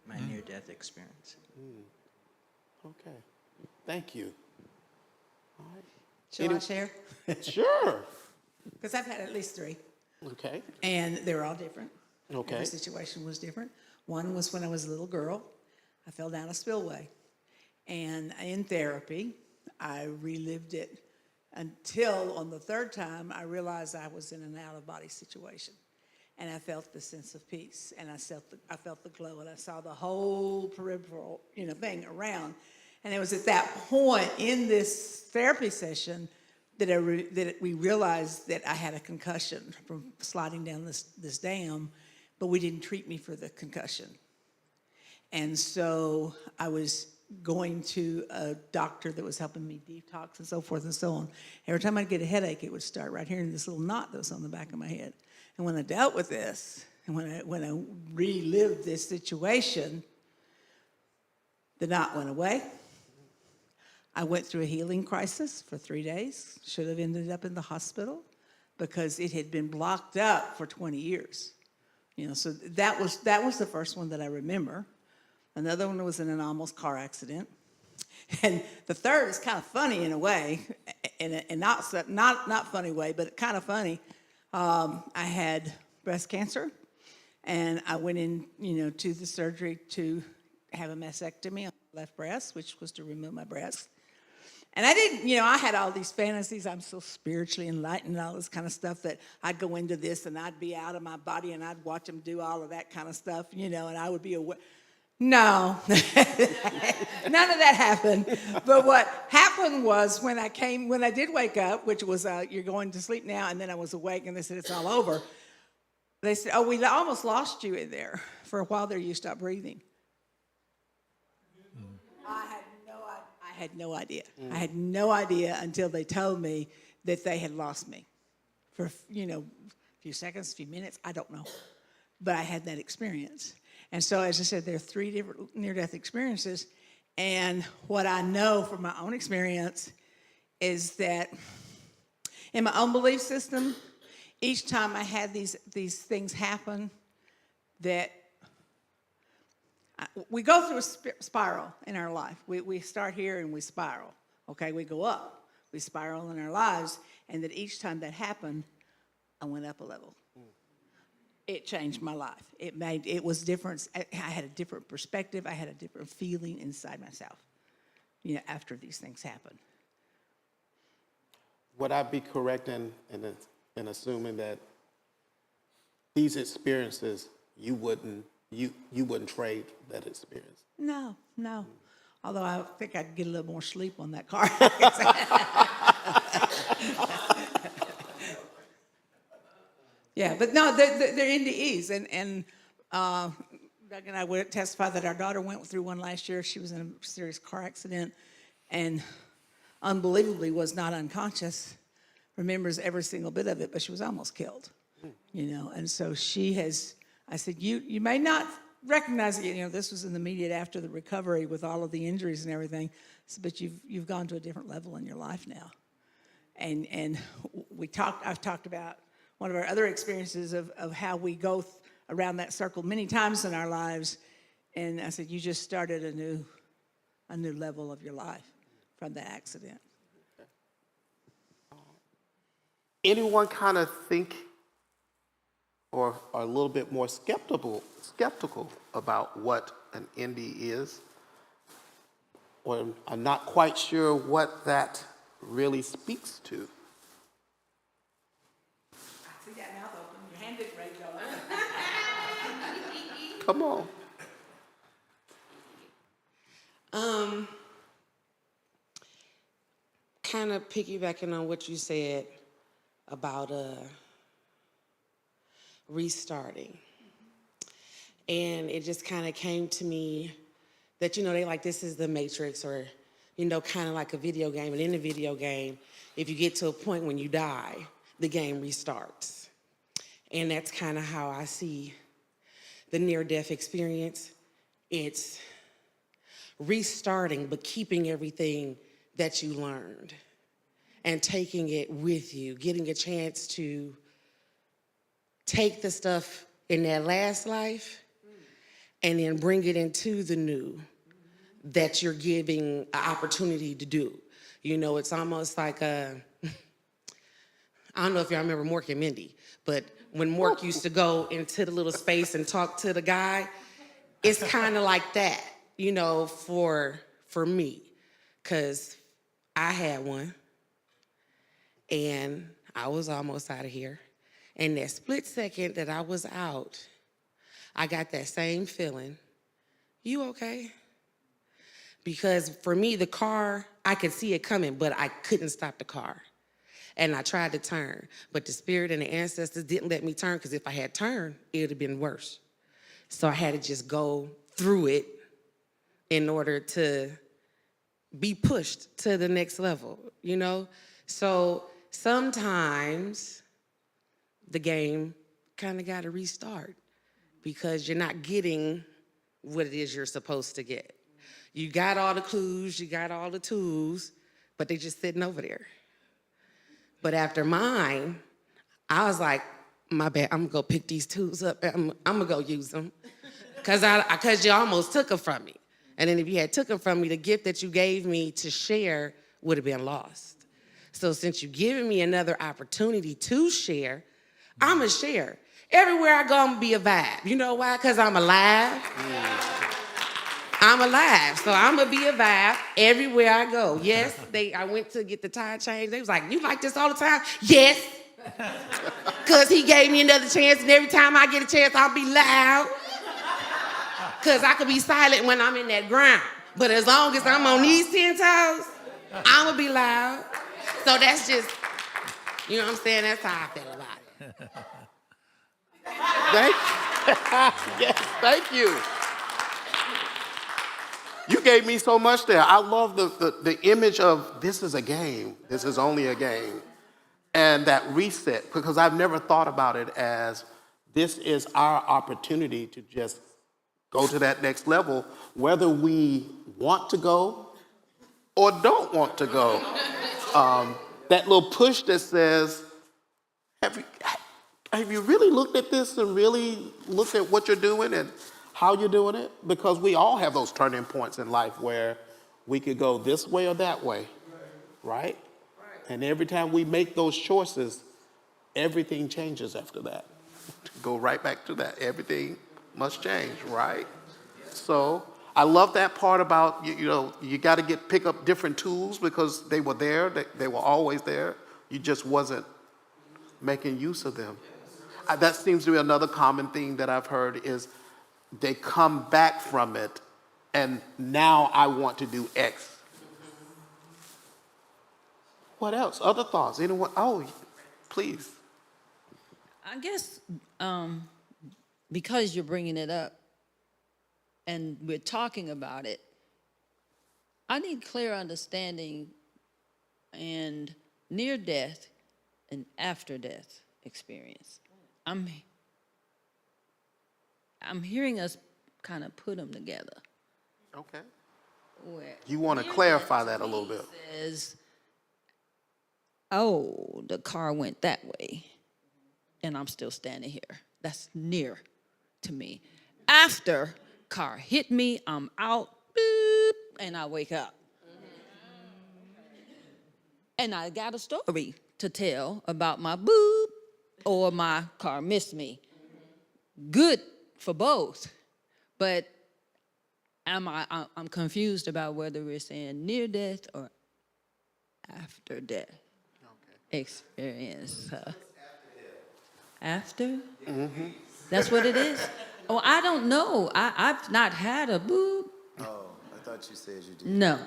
my near-death experience. Okay. Thank you. All right. Shall I share? Sure. Because I've had at least 3, Okay. and they were all different. Okay. Every situation was different. One was when I was a little girl. I fell down a spillway. And in therapy, I relived it until on the 3rd time, I realized I was in an out-of-body situation. And I felt the sense of peace, and I felt the glow, and I saw the whole peripheral, thing around. And it was at that point in this therapy session that we realized that I had a concussion from sliding down this dam, but we didn't treat me for the concussion. And so I was going to a doctor that was helping me detox and so forth and so on. Every time I'd get a headache, it would start right here in this little knot that was on the back of my head. And when I dealt with this, and when I relived this situation, the knot went away. I went through a healing crisis for 3 days. Should have ended up in the hospital because it had been blocked up for 20 years. So that was the first one that I remember. Another one was in an almost car accident. And the third is kind of funny in a way, and not funny way, but kind of funny. I had breast cancer, and I went in, to the surgery to have a mastectomy on my left breast, which was to remove my breast. And I didn't, I had all these fantasies. I'm so spiritually enlightened and all this kind of stuff that I'd go into this and I'd be out of my body and I'd watch them do all of that kind of stuff, and I would be aware. No, none of that happened. But what happened was when I did wake up, which was you're going to sleep now, and then I was awake and they said it's all over. They said, oh, we almost lost you in there. For a while there, you stopped breathing. I had no idea. I had no idea until they told me that they had lost me for, a few seconds, a few minutes. I don't know. But I had that experience. And so, as I said, there are 3 different near-death experiences. And what I know from my own experience is that in my own belief system, each time I had these things happen, that we go through a spiral in our life. We start here and we spiral. Okay, we go up. We spiral in our lives. And that each time that happened, I went up a level. It changed my life. It was different. I had a different perspective. I had a different feeling inside myself, after these things happened. Would I be correct in assuming that these experiences you wouldn't trade that experience? No. Although I think I'd get a little more sleep on that car. Yeah, but no, they're NDEs, and Doug and I would testify that our daughter went through one last year. She was in a serious car accident, and unbelievably was not unconscious, remembers every single bit of it, but she was almost killed, And so she has. I said, you may not recognize it. This was in the immediate after the recovery with all of the injuries and everything, but you've gone to a different level in your life now, and I've talked about one of our other experiences of how we go around that circle many times in our lives. And I said, you just started a new level of your life from the accident. Anyone kind of think or are a little bit more skeptical about what an ND is, or are not quite sure what that really speaks to? See that mouth open, your hand didn't raise, y'all. Come on. Kind of piggybacking on what you said about restarting. And it just kind of came to me that, they like, this is the Matrix, or, kind of like a video game. And in the video game, if you get to a point when you die, the game restarts. And that's kind of how I see the near-death experience. It's restarting, but keeping everything that you learned and taking it with you, getting a chance to take the stuff in that last life and then bring it into the new that you're giving an opportunity to do. It's almost like I don't know if y'all remember Mork and Mindy, but when Mork used to go into the little space and talk to the guy, it's kind of like that, for me, because I had one, and I was almost out of here. And that split second that I was out, I got that same feeling. You okay? Because for me, the car, I could see it coming, but I couldn't stop the car. And I tried to turn, but the spirit and the ancestors didn't let me turn, because if I had turned, it would have been worse. So I had to just go through it in order to be pushed to the next level, So sometimes the game kind of got to restart because you're not getting what it is you're supposed to get. You got all the clues, you got all the tools, but they just sitting over there. But after mine, I was like, my bad, I'm gonna go pick these tools up, I'm gonna go use them. Cause you almost took them from me. And then if you had took them from me, the gift that you gave me to share would have been lost. So since you've given me another opportunity to share, I'm gonna share. Everywhere I go, I'm gonna be a vibe. You know why? Cause I'm alive. I'm alive, so I'm gonna be a vibe everywhere I go. Yes, I went to get the tire changed. They was like, you like this all the time? Yes, cause he gave me another chance, and every time I get a chance, I'll be loud. Cause I could be silent when I'm in that ground, but as long as I'm on these 10 toes, I'm gonna be loud. So that's just, you know what I'm saying? That's how I feel about it. Yes, thank you. You gave me so much there. I love the image of this is a game. This is only a game. And that reset, because I've never thought about it as this is our opportunity to just go to that next level, whether we want to go or don't want to go. That little push that says, have you really looked at this and really looked at what you're doing and how you're doing it? Because we all have those turning points in life where we could go this way or that way, right? And every time we make those choices, everything changes after that. Go right back to that. Everything must change, right? So I love that part about, you got to pick up different tools because they were there. They were always there. You just wasn't making use of them. That seems to be another common thing that I've heard is they come back from it and now I want to do X. What else? Other thoughts? Anyone? Oh, please. I guess because you're bringing it up and we're talking about it, I need clear understanding and near death and after death experience. I'm hearing us kind of put them together. Okay. Where You want to near clarify death that to a little me bit. says, oh, the car went that way, and I'm still standing here. That's near to me. After car hit me, I'm out, boop, and I wake up. And I got a story to tell about my boop or my car missed me. Good for both, but I'm confused about whether we're saying near death or after death experience. After? Mm-hmm. That's what it is? Oh, I don't know. I've not had a boop. Oh, I thought you said you did. No,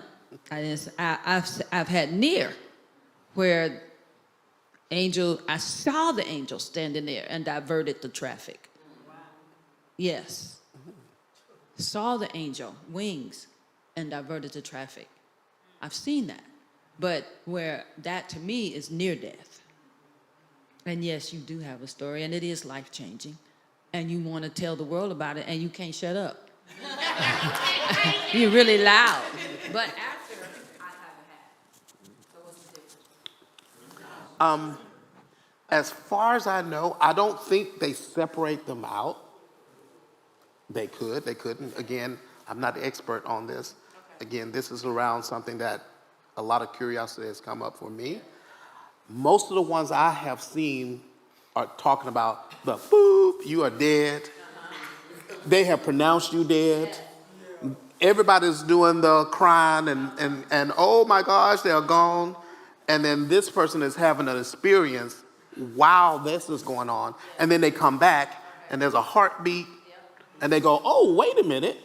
I didn't. I've had near, where I saw the angel standing there and diverted the traffic. Yes. saw the angel, wings, and diverted the traffic. I've seen that. But where that to me is near death. And yes, you do have a story, and it is life-changing. And you want to tell the world about it, and you can't shut up. You're really loud. But after, I haven't had. So what's the difference? As far as I know, I don't think they separate them out. They could, they couldn't. Again, I'm not the expert on this. Again, this is around something that a lot of curiosity has come up for me. Most of the ones I have seen are talking about the boop, you are dead. They have pronounced you dead. Everybody's doing the crying and oh my gosh, they're gone. And then this person is having an experience while this is going on. And then they come back and there's a heartbeat and they go, oh, wait a minute.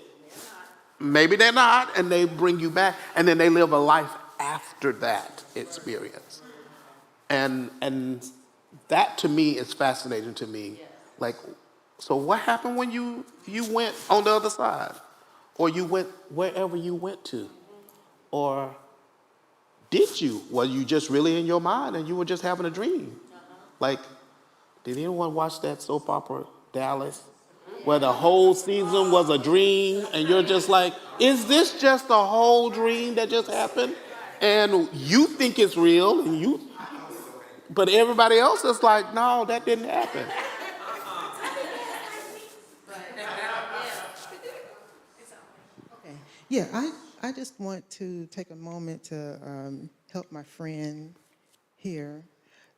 Maybe they're not, and they bring you back, and then they live a life after that experience. And that to me is fascinating to me. Like, so what happened when you went on the other side? Or you went wherever you went to? Or did you? Were you just really in your mind and you were just having a dream? Like, did anyone watch that soap opera, Dallas? Where the whole season was a dream, and you're just like, is this just a whole dream that just happened? And you think it's real, and but everybody else is like, no, that didn't happen. Yeah, I just want to take a moment to help my friend here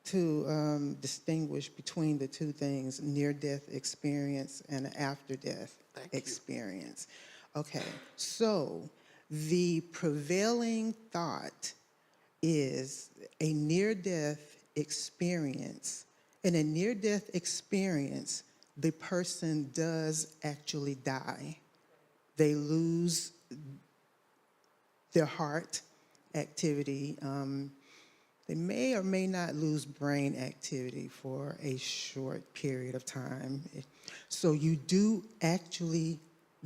to distinguish between the two things, near-death experience and after-death experience. Okay, so the prevailing thought is a near-death experience. In a near-death experience, the person does actually die. They lose their heart activity. They may or may not lose brain activity for a short period of time. So you do actually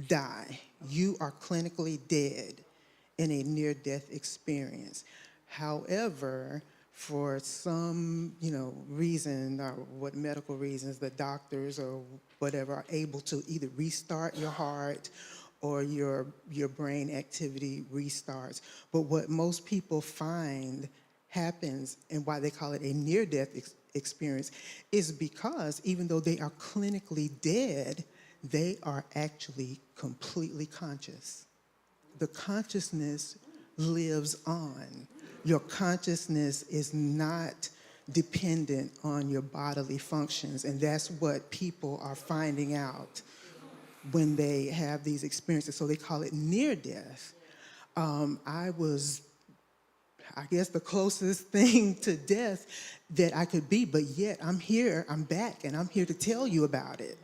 die. You are clinically dead in a near-death experience. However, for some, reason, or what medical reasons, the doctors or whatever are able to either restart your heart or your brain activity restarts. But what most people find happens, and why they call it a near-death experience, is because even though they are clinically dead, they are actually completely conscious. The consciousness lives on. Your consciousness is not dependent on your bodily functions, and that's what people are finding out when they have these experiences. So they call it near death. I guess, the closest thing to death that I could be, but yet I'm here, I'm back, and I'm here to tell you about it.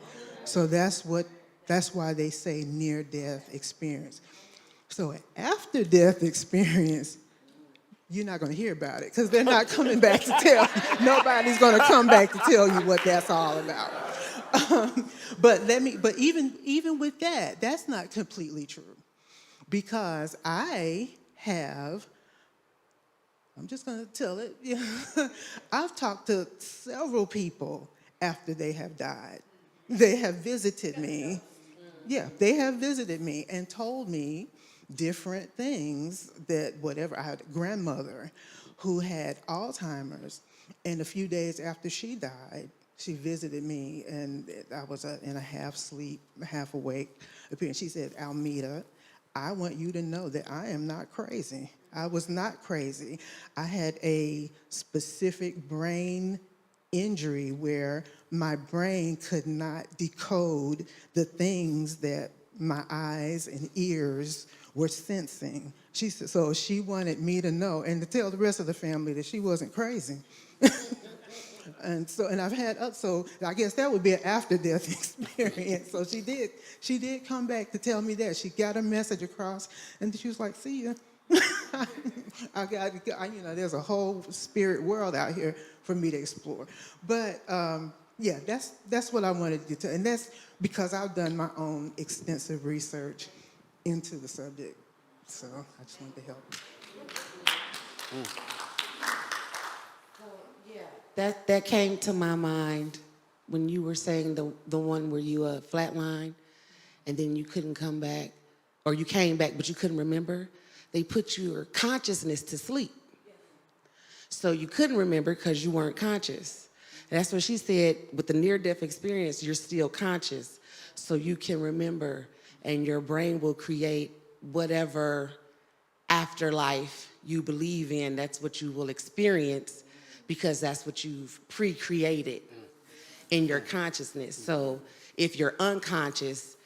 So that's why they say near-death experience. So after-death experience, you're not going to hear about it because they're not coming back to tell you. Nobody's going to come back to tell you what that's all about. But even with that, that's not completely true, because I'm just going to tell it. I've talked to several people after they have died. They have visited me. Yeah, they have visited me and told me different things that whatever. I had a grandmother who had Alzheimer's, and a few days after she died, she visited me, and I was in a half sleep, half awake appearance. She said, Almeda, I want you to know that I am not crazy. I was not crazy. I had a specific brain injury where my brain could not decode the things that my eyes and ears were sensing. She said, so she wanted me to know and to tell the rest of the family that she wasn't crazy. And I've had, so I guess that would be an after-death experience. So she did come back to tell me that. She got a message across, and she was like, see ya. There's a whole spirit world out here for me to explore. But Yeah, that's what I wanted to tell, and that's because I've done my own extensive research into the subject. So I just wanted to help. That came to my mind when you were saying the one where you flatline and then you couldn't come back, or you came back but you couldn't remember. They put your consciousness to sleep. So you couldn't remember because you weren't conscious. And that's what she said, with the near-death experience, you're still conscious. So you can remember, and your brain will create whatever afterlife you believe in. That's what you will experience, because that's what you've pre-created in your consciousness. So if you're unconscious,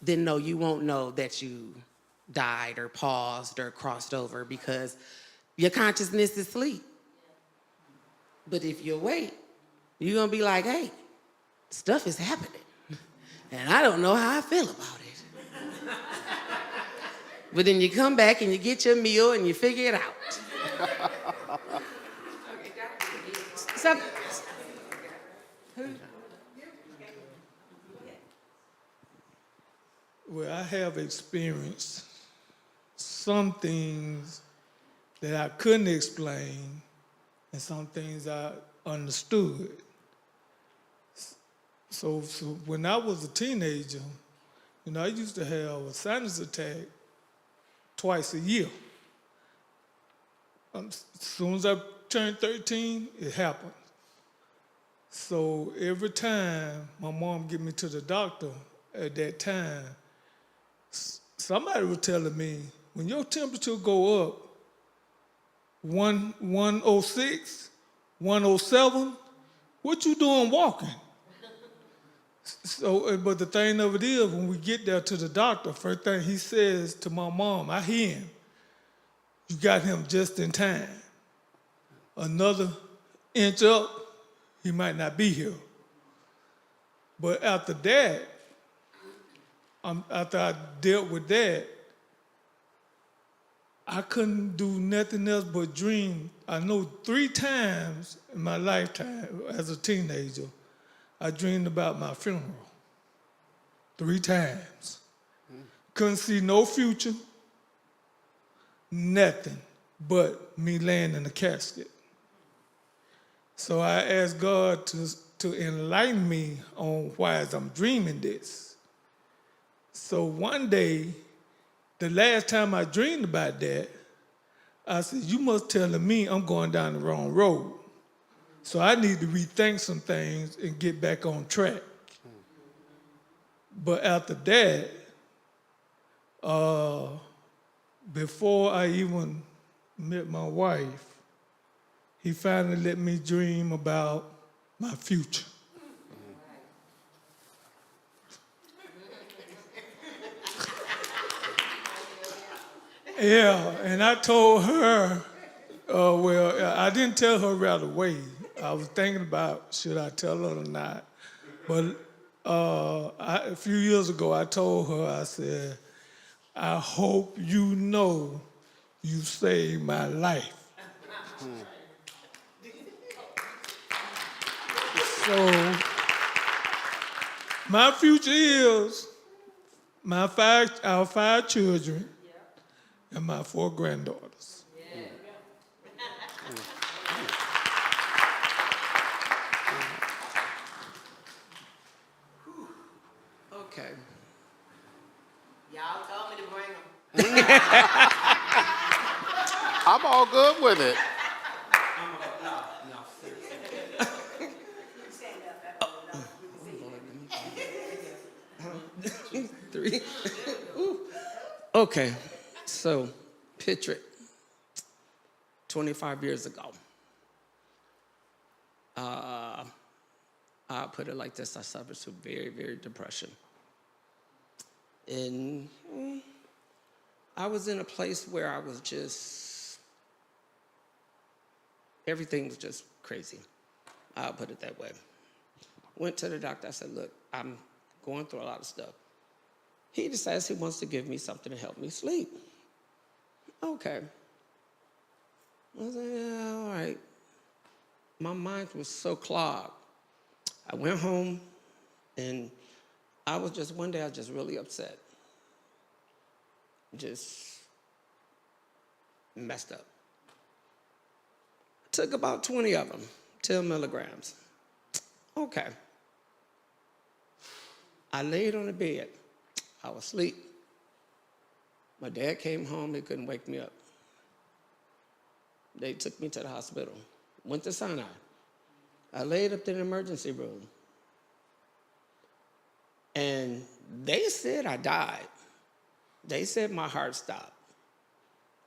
then no, you won't know that you died or paused or crossed over, because your consciousness is asleep. But if you're awake, you're gonna be like, hey, stuff is happening, and I don't know how I feel about it. But then you come back and you get your meal and you figure it out. So, Well, I have experienced some things that I couldn't explain and some things I understood. So when I was a teenager, I used to have a sinus attack twice a year. As soon as I turned 13, it happened. So every time my mom get me to the doctor at that time, somebody was telling me, when your temperature go up 106, 107, what you doing walking? So, but the thing of it is, when we get there to the doctor, first thing he says to my mom, I hear him, you got him just in time. Another inch up, he might not be here. But after that, after I dealt with that, I couldn't do nothing else but dream. I know 3 times in my lifetime as a teenager, I dreamed about my funeral. 3 times. Couldn't see no future, nothing but me laying in a casket. So I asked God to enlighten me on why I'm dreaming this. So one day, the last time I dreamed about that, I said, you must telling me I'm going down the wrong road. So I need to rethink some things and get back on track. But after that, before I even met my wife, he finally let me dream about my future. Yeah, and I told her, I didn't tell her right away. I was thinking about, should I tell her or not? But a few years ago, I told her, I said, I hope you know you saved my life. So my future is our 5 children and my 4 granddaughters. okay. Y'all told me to bring them. I'm all good with it. Three. Okay, so picture it. 25 years ago. I'll put it like this. I suffered from very, very depression. And I was in a place where I was just, everything was just crazy. I'll put it that way. Went to the doctor. I said, look, I'm going through a lot of stuff. He decides he wants to give me something to help me sleep. Okay. I said, yeah, all right. My mind was so clogged. I went home, and one day I was just really upset. Just messed up. Took about 20 of them, 10 milligrams. Okay. I laid on the bed. I was asleep. My dad came home, he couldn't wake me up. They took me to the hospital. Went to Sinai. I laid up in the emergency room. And they said I died. They said my heart stopped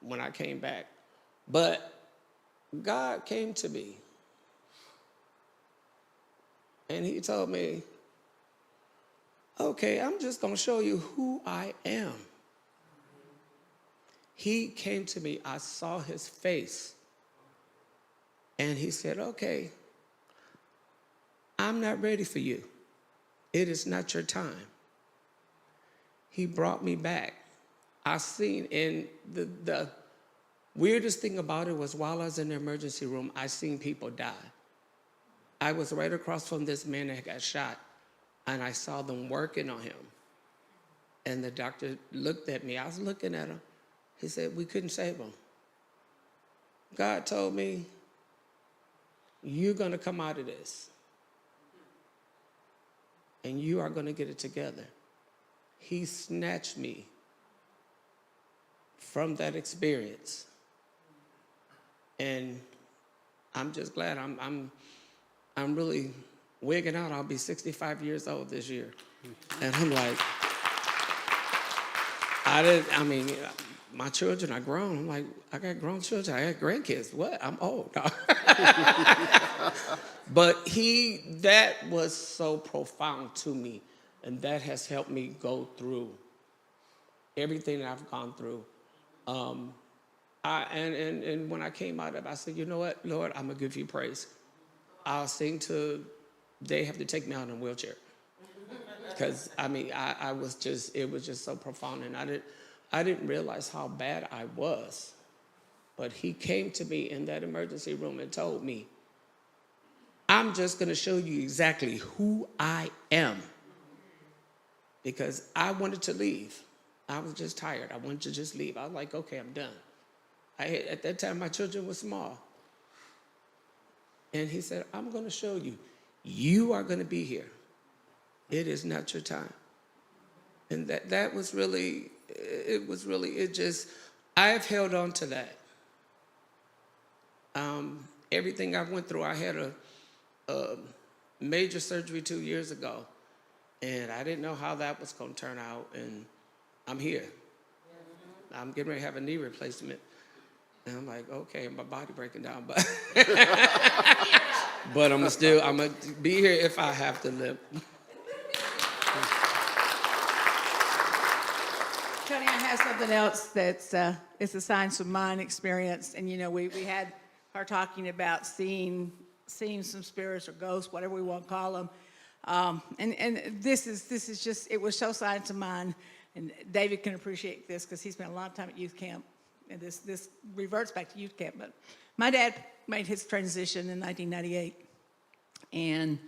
when I came back. But God came to me. And he told me, okay, I'm just going to show you who I am. He came to me. I saw his face. And he said, okay, I'm not ready for you. It is not your time. He brought me back. I seen, and the weirdest thing about it was while I was in the emergency room, I seen people die. I was right across from this man that got shot, and I saw them working on him. And the doctor looked at me. I was looking at him. He said, we couldn't save him. God told me, you're going to come out of this. And you are going to get it together. He snatched me from that experience. And I'm just glad I'm really wigging out. I'll be 65 years old this year. And I'm like, my children are grown. I'm like, I got grown children. I got grandkids. What? I'm old. But that was so profound to me. And that has helped me go through everything that I've gone through. And when I came out of it, I said, you know what, Lord, I'm going to give you praise. I'll sing till they have to take me out in a wheelchair. Because, I was just, it was just so profound. And I didn't realize how bad I was. But he came to me in that emergency room and told me, I'm just going to show you exactly who I am. Because I wanted to leave. I was just tired. I wanted to just leave. I was like, okay, I'm done. At that time, my children were small. And he said, I'm going to show you. You are going to be here. It is not your time. And that was really, I've held on to that. Everything I went through, I had a major surgery 2 years ago. And I didn't know how that was going to turn out. And I'm here. I'm getting ready to have a knee replacement. And I'm like, okay, my body breaking down. But but I'm going to be here if I have to live. Tony, I have something else that's it's a Science of Mind experience. And, we had her talking about seeing some spirits or ghosts, whatever we want to call them. And this is just, it was so Science of Mind. And David can appreciate this because he spent a lot of time at youth camp. And this reverts back to youth camp. But my dad made his transition in 1998. And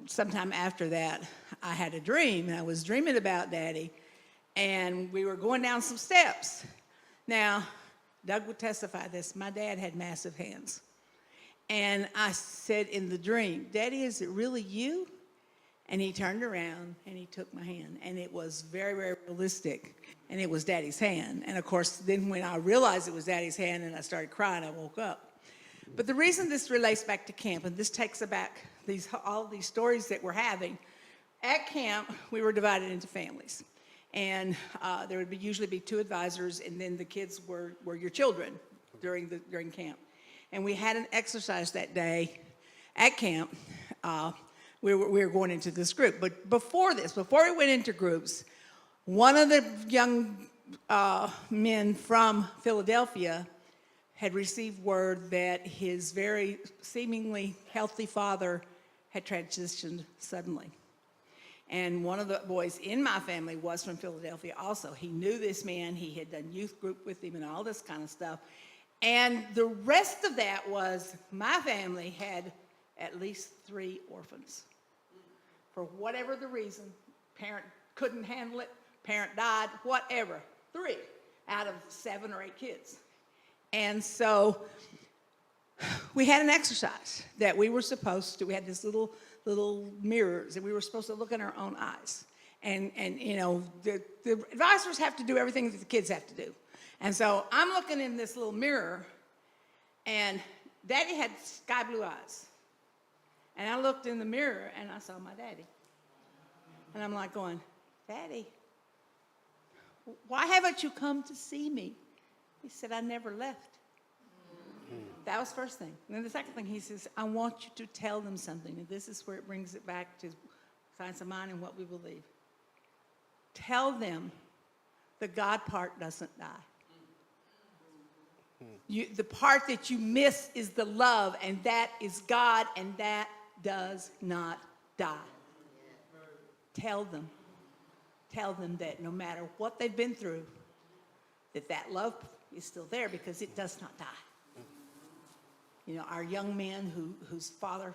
sometime after that, I had a dream. And I was dreaming about Daddy. And we were going down some steps. Now, Doug would testify this. My dad had massive hands. And I said in the dream, Daddy, is it really you? And he turned around and he took my hand. And it was very, very realistic. And it was Daddy's hand. And of course, then when I realized it was Daddy's hand and I started crying, I woke up. But the reason this relates back to camp, and this takes back all these stories that we're having, at camp, we were divided into families. And there would usually be 2 advisors, and then the kids were your children during camp. And we had an exercise that day at camp. We were going into this group. But before we went into groups, one of the young men from Philadelphia had received word that his very seemingly healthy father had transitioned suddenly. And one of the boys in my family was from Philadelphia also. He knew this man. He had done youth group with him and all this kind of stuff. And the rest of that was my family had at least 3 orphans. for whatever the reason, parent couldn't handle it, parent died, whatever. 3 out of 7 or 8 kids. And so we had an exercise that we were supposed to, we had this little mirrors, and we were supposed to look in our own eyes. And you know, the advisors have to do everything that the kids have to do. And so I'm looking in this little mirror, and Daddy had sky blue eyes. And I looked in the mirror, and I saw my daddy. And I'm like going, Daddy, why haven't you come to see me? He said, I never left. That was first thing. And then the second thing, he says, I want you to tell them something. And this is where it brings it back to science of mind and what we believe. Tell them the God part doesn't die. The part that you miss is the love, and that is God, and that does not die. Tell them that no matter what they've been through, that love is still there, because it does not die. You know, our young man whose father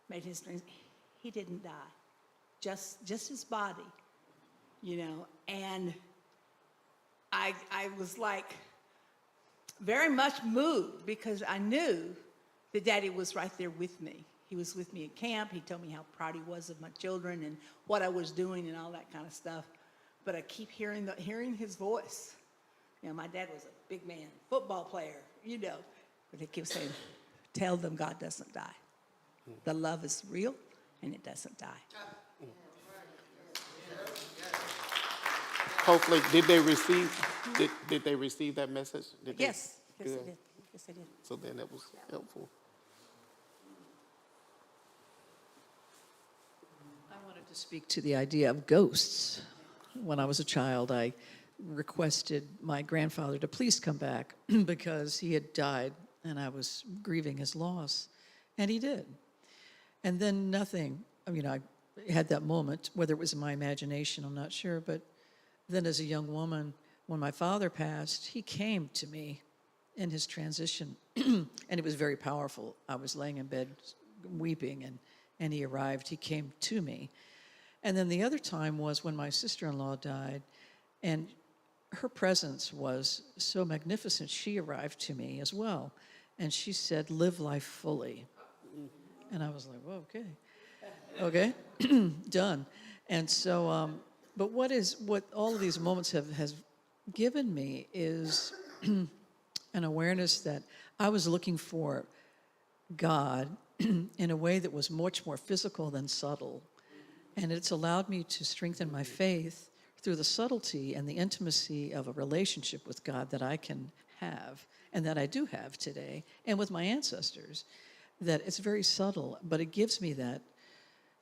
made his dreams, he didn't die. Just his body, you know. And I was like very much moved, because I knew that Daddy was right there with me. He was with me at camp. He told me how proud he was of my children and what I was doing and all that kind of stuff. But I keep hearing his voice. You know, my dad was a big man, football player, you know. But he keeps saying, tell them God doesn't die. The love is real, and it doesn't die. Hopefully, did they receive that message? Yes, I did. Yes, I did. So then that was helpful. I wanted to speak to the idea of ghosts. When I was a child, I requested my grandfather to please come back because he had died and I was grieving his loss. And he did. And then nothing, I mean, I had that moment, whether it was in my imagination, I'm not sure, but then as a young woman, when my father passed, he came to me in his transition, and it was very powerful. I was laying in bed weeping, and he arrived. He came to me. And then the other time was when my sister-in-law died, and her presence was so magnificent. She arrived to me as well, and she said, live life fully. And I was like, well, okay, done. And so, but what all of these moments has given me is an awareness that I was looking for God in a way that was much more physical than subtle. And it's allowed me to strengthen my faith through the subtlety and the intimacy of a relationship with God that I can have, and that I do have today, and with my ancestors, that it's very subtle, but it gives me that.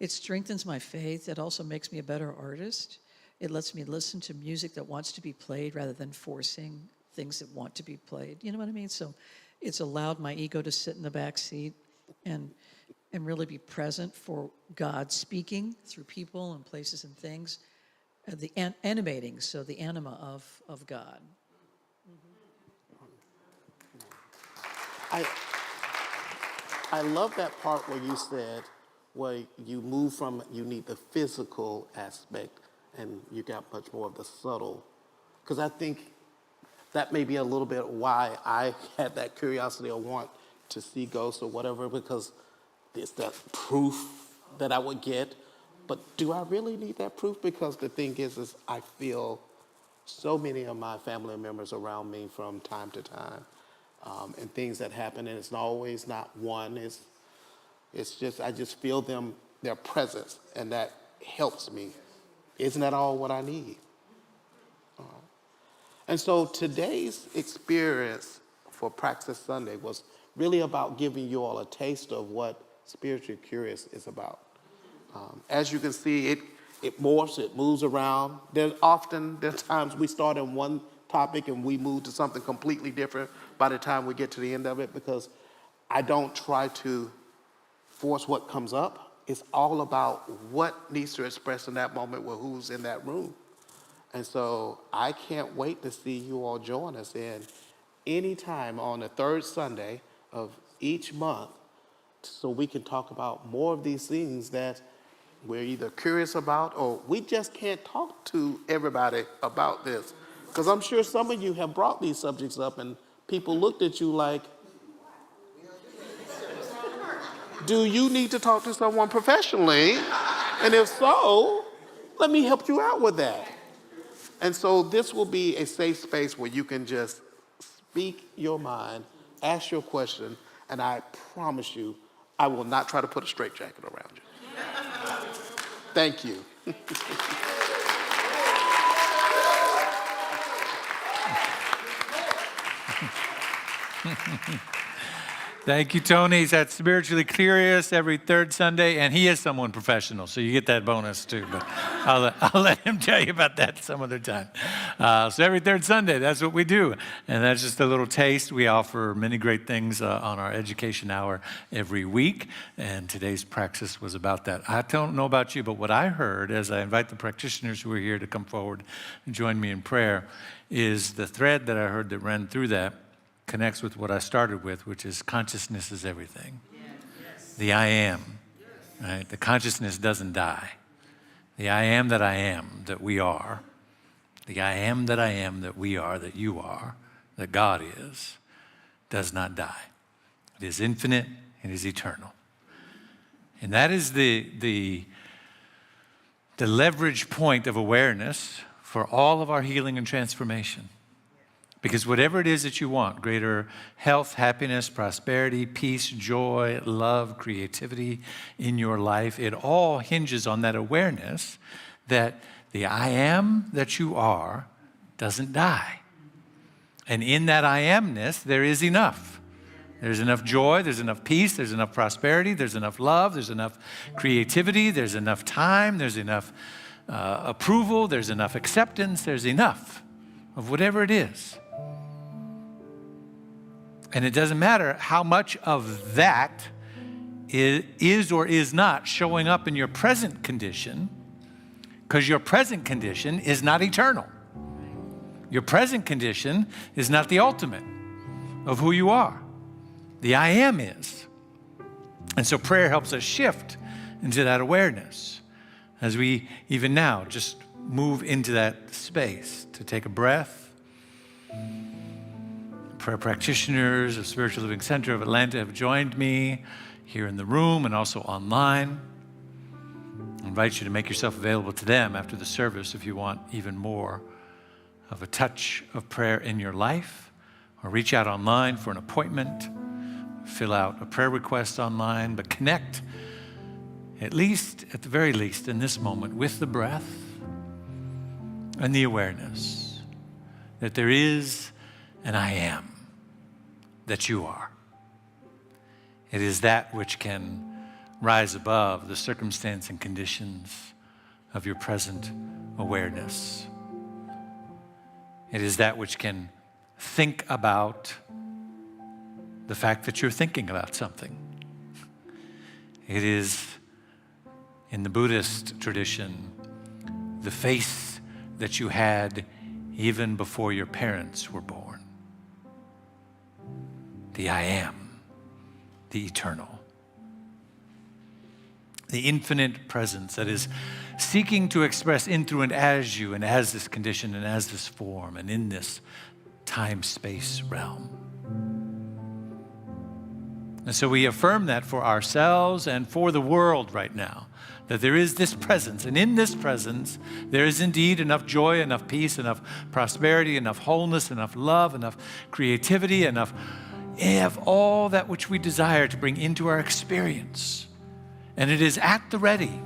It strengthens my faith. It also makes me a better artist. It lets me listen to music that wants to be played rather than forcing things that want to be played. You know what I mean? So it's allowed my ego to sit in the back seat and really be present for God speaking through people and places and things. The animating, so the anima of God. I love that part where you said, where you move from, you need the physical aspect, and you got much more of the subtle. Because I think that may be a little bit why I had that curiosity or want to see ghosts or whatever, because it's that proof that I would get. But do I really need that proof? Because the thing is I feel so many of my family members around me from time to time, and things that happen, and it's always not one. It's just, I just feel their presence, and that helps me. Isn't that all what I need? And so today's experience for Praxis Sunday was really about giving you all a taste of what Spiritually Curious is about. As you can see, it morphs, it moves around. There's times we start in one topic and we move to something completely different by the time we get to the end of it, because I don't try to force what comes up. It's all about what needs to express in that moment with who's in that room. And so I can't wait to see you all join us in any time on the third Sunday of each month, so we can talk about more of these things that we're either curious about or we just can't talk to everybody about this. Because I'm sure some of you have brought these subjects up and people looked at you like, do you need to talk to someone professionally? And if so, let me help you out with that. And so this will be a safe space where you can just speak your mind, ask your question, and I promise you, I will not try to put a straitjacket around you. Thank you. Thank you, Tony. He's at Spiritually Curious every third Sunday, and he is someone professional, so you get that bonus too. But I'll let him tell you about that some other time. So every third Sunday, that's what we do. And that's just a little taste. We offer many great things on our education hour every week, and today's praxis was about that. I don't know about you, but what I heard as I invite the practitioners who are here to come forward and join me in prayer is the thread that I heard that ran through that connects with what I started with, which is consciousness is everything. Yes. The I am, right? The consciousness doesn't die. The I am that we are. The I am that we are, that you are, that God is, does not die. It is infinite, it is eternal. And that is the leverage point of awareness for all of our healing and transformation. Because whatever it is that you want, greater health, happiness, prosperity, peace, joy, love, creativity in your life, it all hinges on that awareness that the I am that you are doesn't die. And in that I amness, there is enough. There's enough joy, there's enough peace, there's enough prosperity, there's enough love, there's enough creativity, there's enough time, there's enough approval, there's enough acceptance, there's enough of whatever it is. And it doesn't matter how much of that is or is not showing up in your present condition, because your present condition is not eternal. Your present condition is not the ultimate of who you are. The I am is. And so prayer helps us shift into that awareness as we even now just move into that space to take a breath. Prayer practitioners of Spiritual Living Center of Atlanta have joined me here in the room and also online. I invite you to make yourself available to them after the service if you want even more of a touch of prayer in your life, or reach out online for an appointment, fill out a prayer request online, but connect at the very least in this moment with the breath and the awareness that there is an I am that you are. It is that which can rise above the circumstance and conditions of your present awareness. It is that which can think about the fact that you're thinking about something. It is, in the Buddhist tradition, the face that you had even before your parents were born. The I am, the eternal. The infinite presence that is seeking to express in, through, and as you, and as this condition, and as this form, and in this time-space realm. And so we affirm that for ourselves and for the world right now, that there is this presence, and in this presence, there is indeed enough joy, enough peace, enough prosperity, enough wholeness, enough love, enough creativity, enough of all that which we desire to bring into our experience. And it is at the ready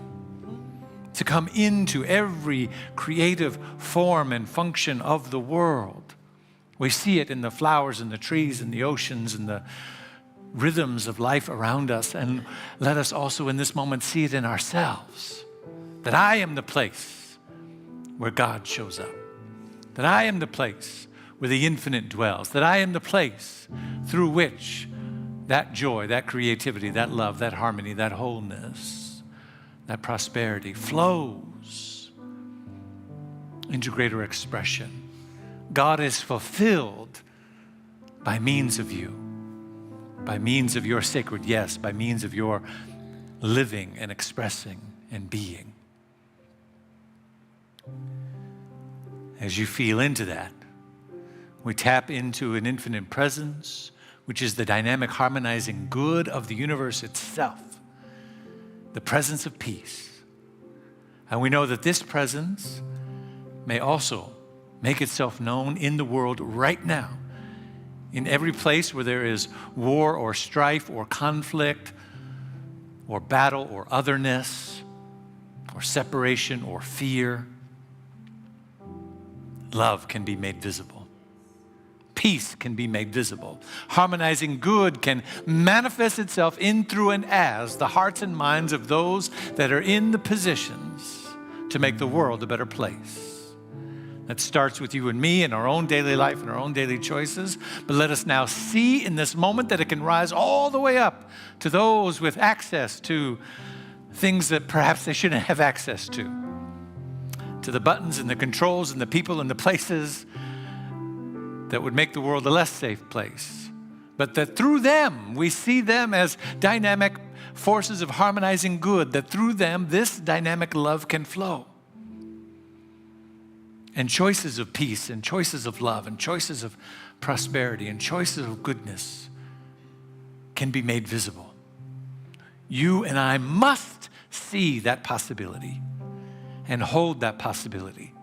to come into every creative form and function of the world. We see it in the flowers and the trees and the oceans and the rhythms of life around us, and let us also in this moment see it in ourselves, that I am the place where God shows up, that I am the place where the infinite dwells, that I am the place through which that joy, that creativity, that love, that harmony, that wholeness, that prosperity flows into greater expression. God is fulfilled by means of you, by means of your sacred yes, by means of your living and expressing and being. As you feel into that, we tap into an infinite presence, which is the dynamic, harmonizing good of the universe itself, the presence of peace. And we know that this presence may also make itself known in the world right now, in every place where there is war or strife or conflict or battle or otherness or separation or fear. Love can be made visible. Peace can be made visible. Harmonizing good can manifest itself in, through, and as the hearts and minds of those that are in the positions to make the world a better place. That starts with you and me in our own daily life and our own daily choices. But let us now see in this moment that it can rise all the way up to those with access to things that perhaps they shouldn't have access to the buttons and the controls and the people and the places that would make the world a less safe place. But that through them, we see them as dynamic forces of harmonizing good, that through them, this dynamic love can flow. And choices of peace and choices of love and choices of prosperity and choices of goodness can be made visible. You and I must see that possibility and hold that possibility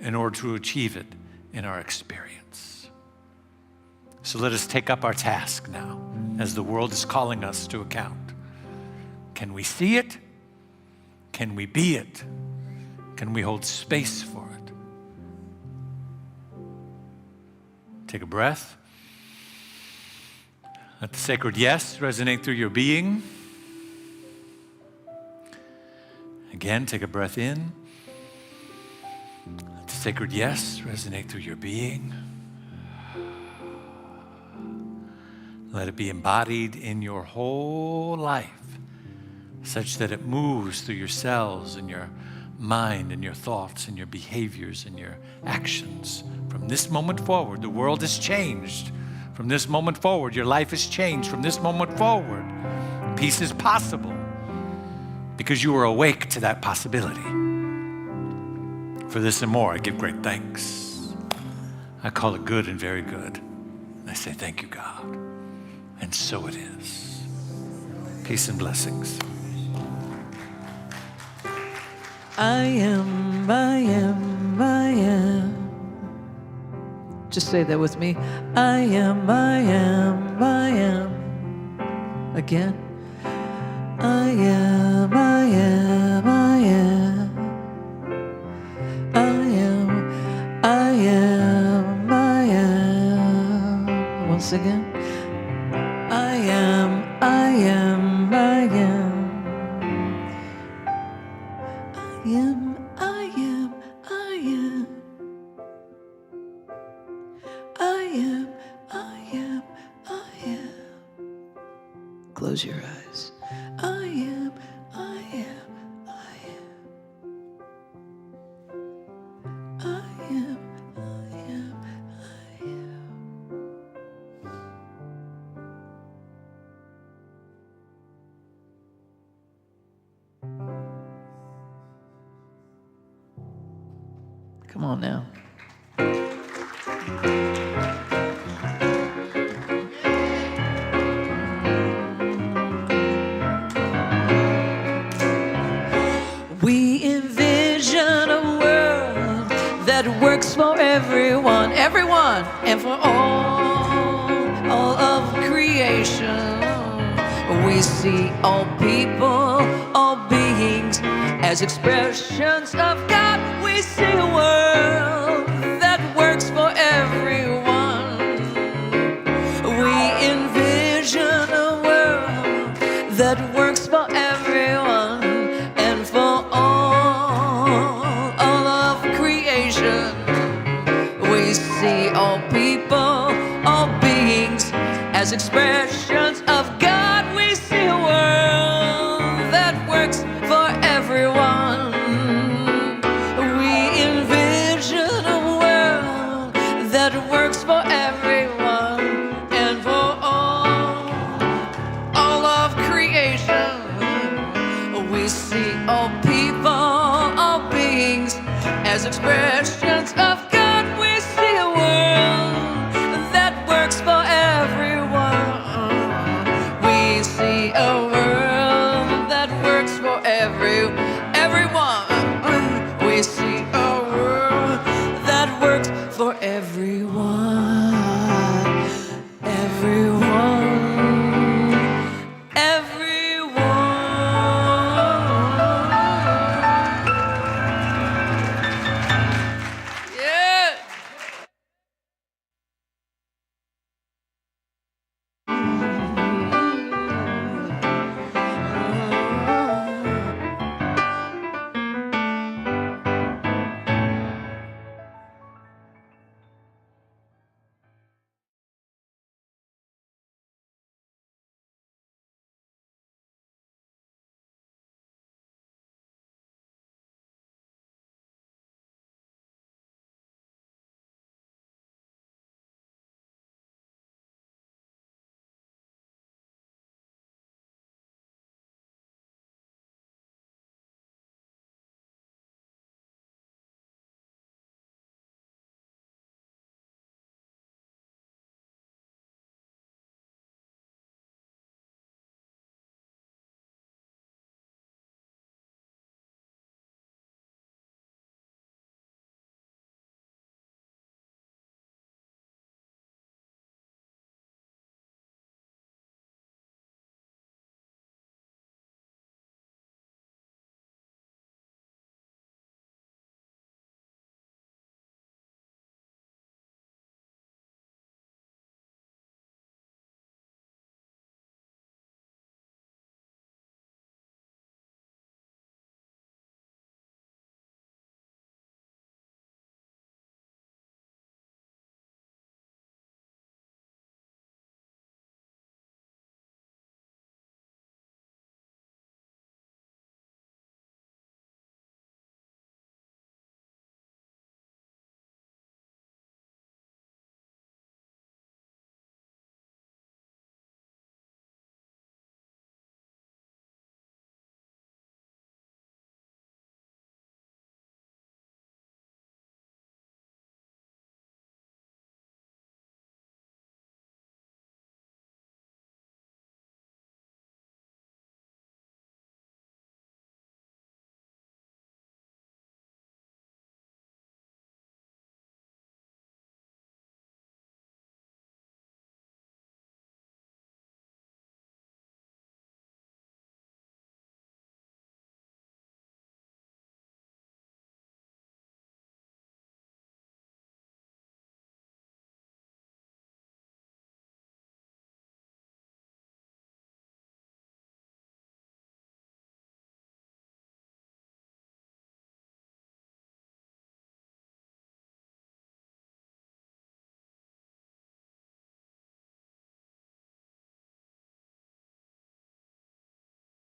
in order to achieve it in our experience. So let us take up our task now as the world is calling us to account. Can we see it? Can we be it? Can we hold space for it? Take a breath. Let the sacred yes resonate through your being. Again, take a breath in. Let the sacred yes resonate through your being. Let it be embodied in your whole life, such that it moves through your cells and your mind and your thoughts and your behaviors and your actions. From this moment forward, the world has changed. From this moment forward, your life has changed. From this moment forward, peace is possible because you are awake to that possibility. For this and more, I give great thanks. I call it good and very good. I say thank you, God. And so it is. Peace and blessings. I am, I am, I am. Just say that with me. I am, I am, I am. Again. I am, I am, I am. I am, I am, I am. Once again. I am, I am, I am. I am, I am, I am. I am, I am, I am. Close your eyes. I am, I am, I am. I am, I am, I am. Come on now. We envision a world that works for everyone, everyone, and for all of creation. We see all people, all beings as expressions of God. We see a world that works for everyone. We envision a world that works for everyone and for all of creation. We see all people, all beings as expressions of God. We see a world that works for everyone. We envision a world that works for everyone and for all of creation. as expressions of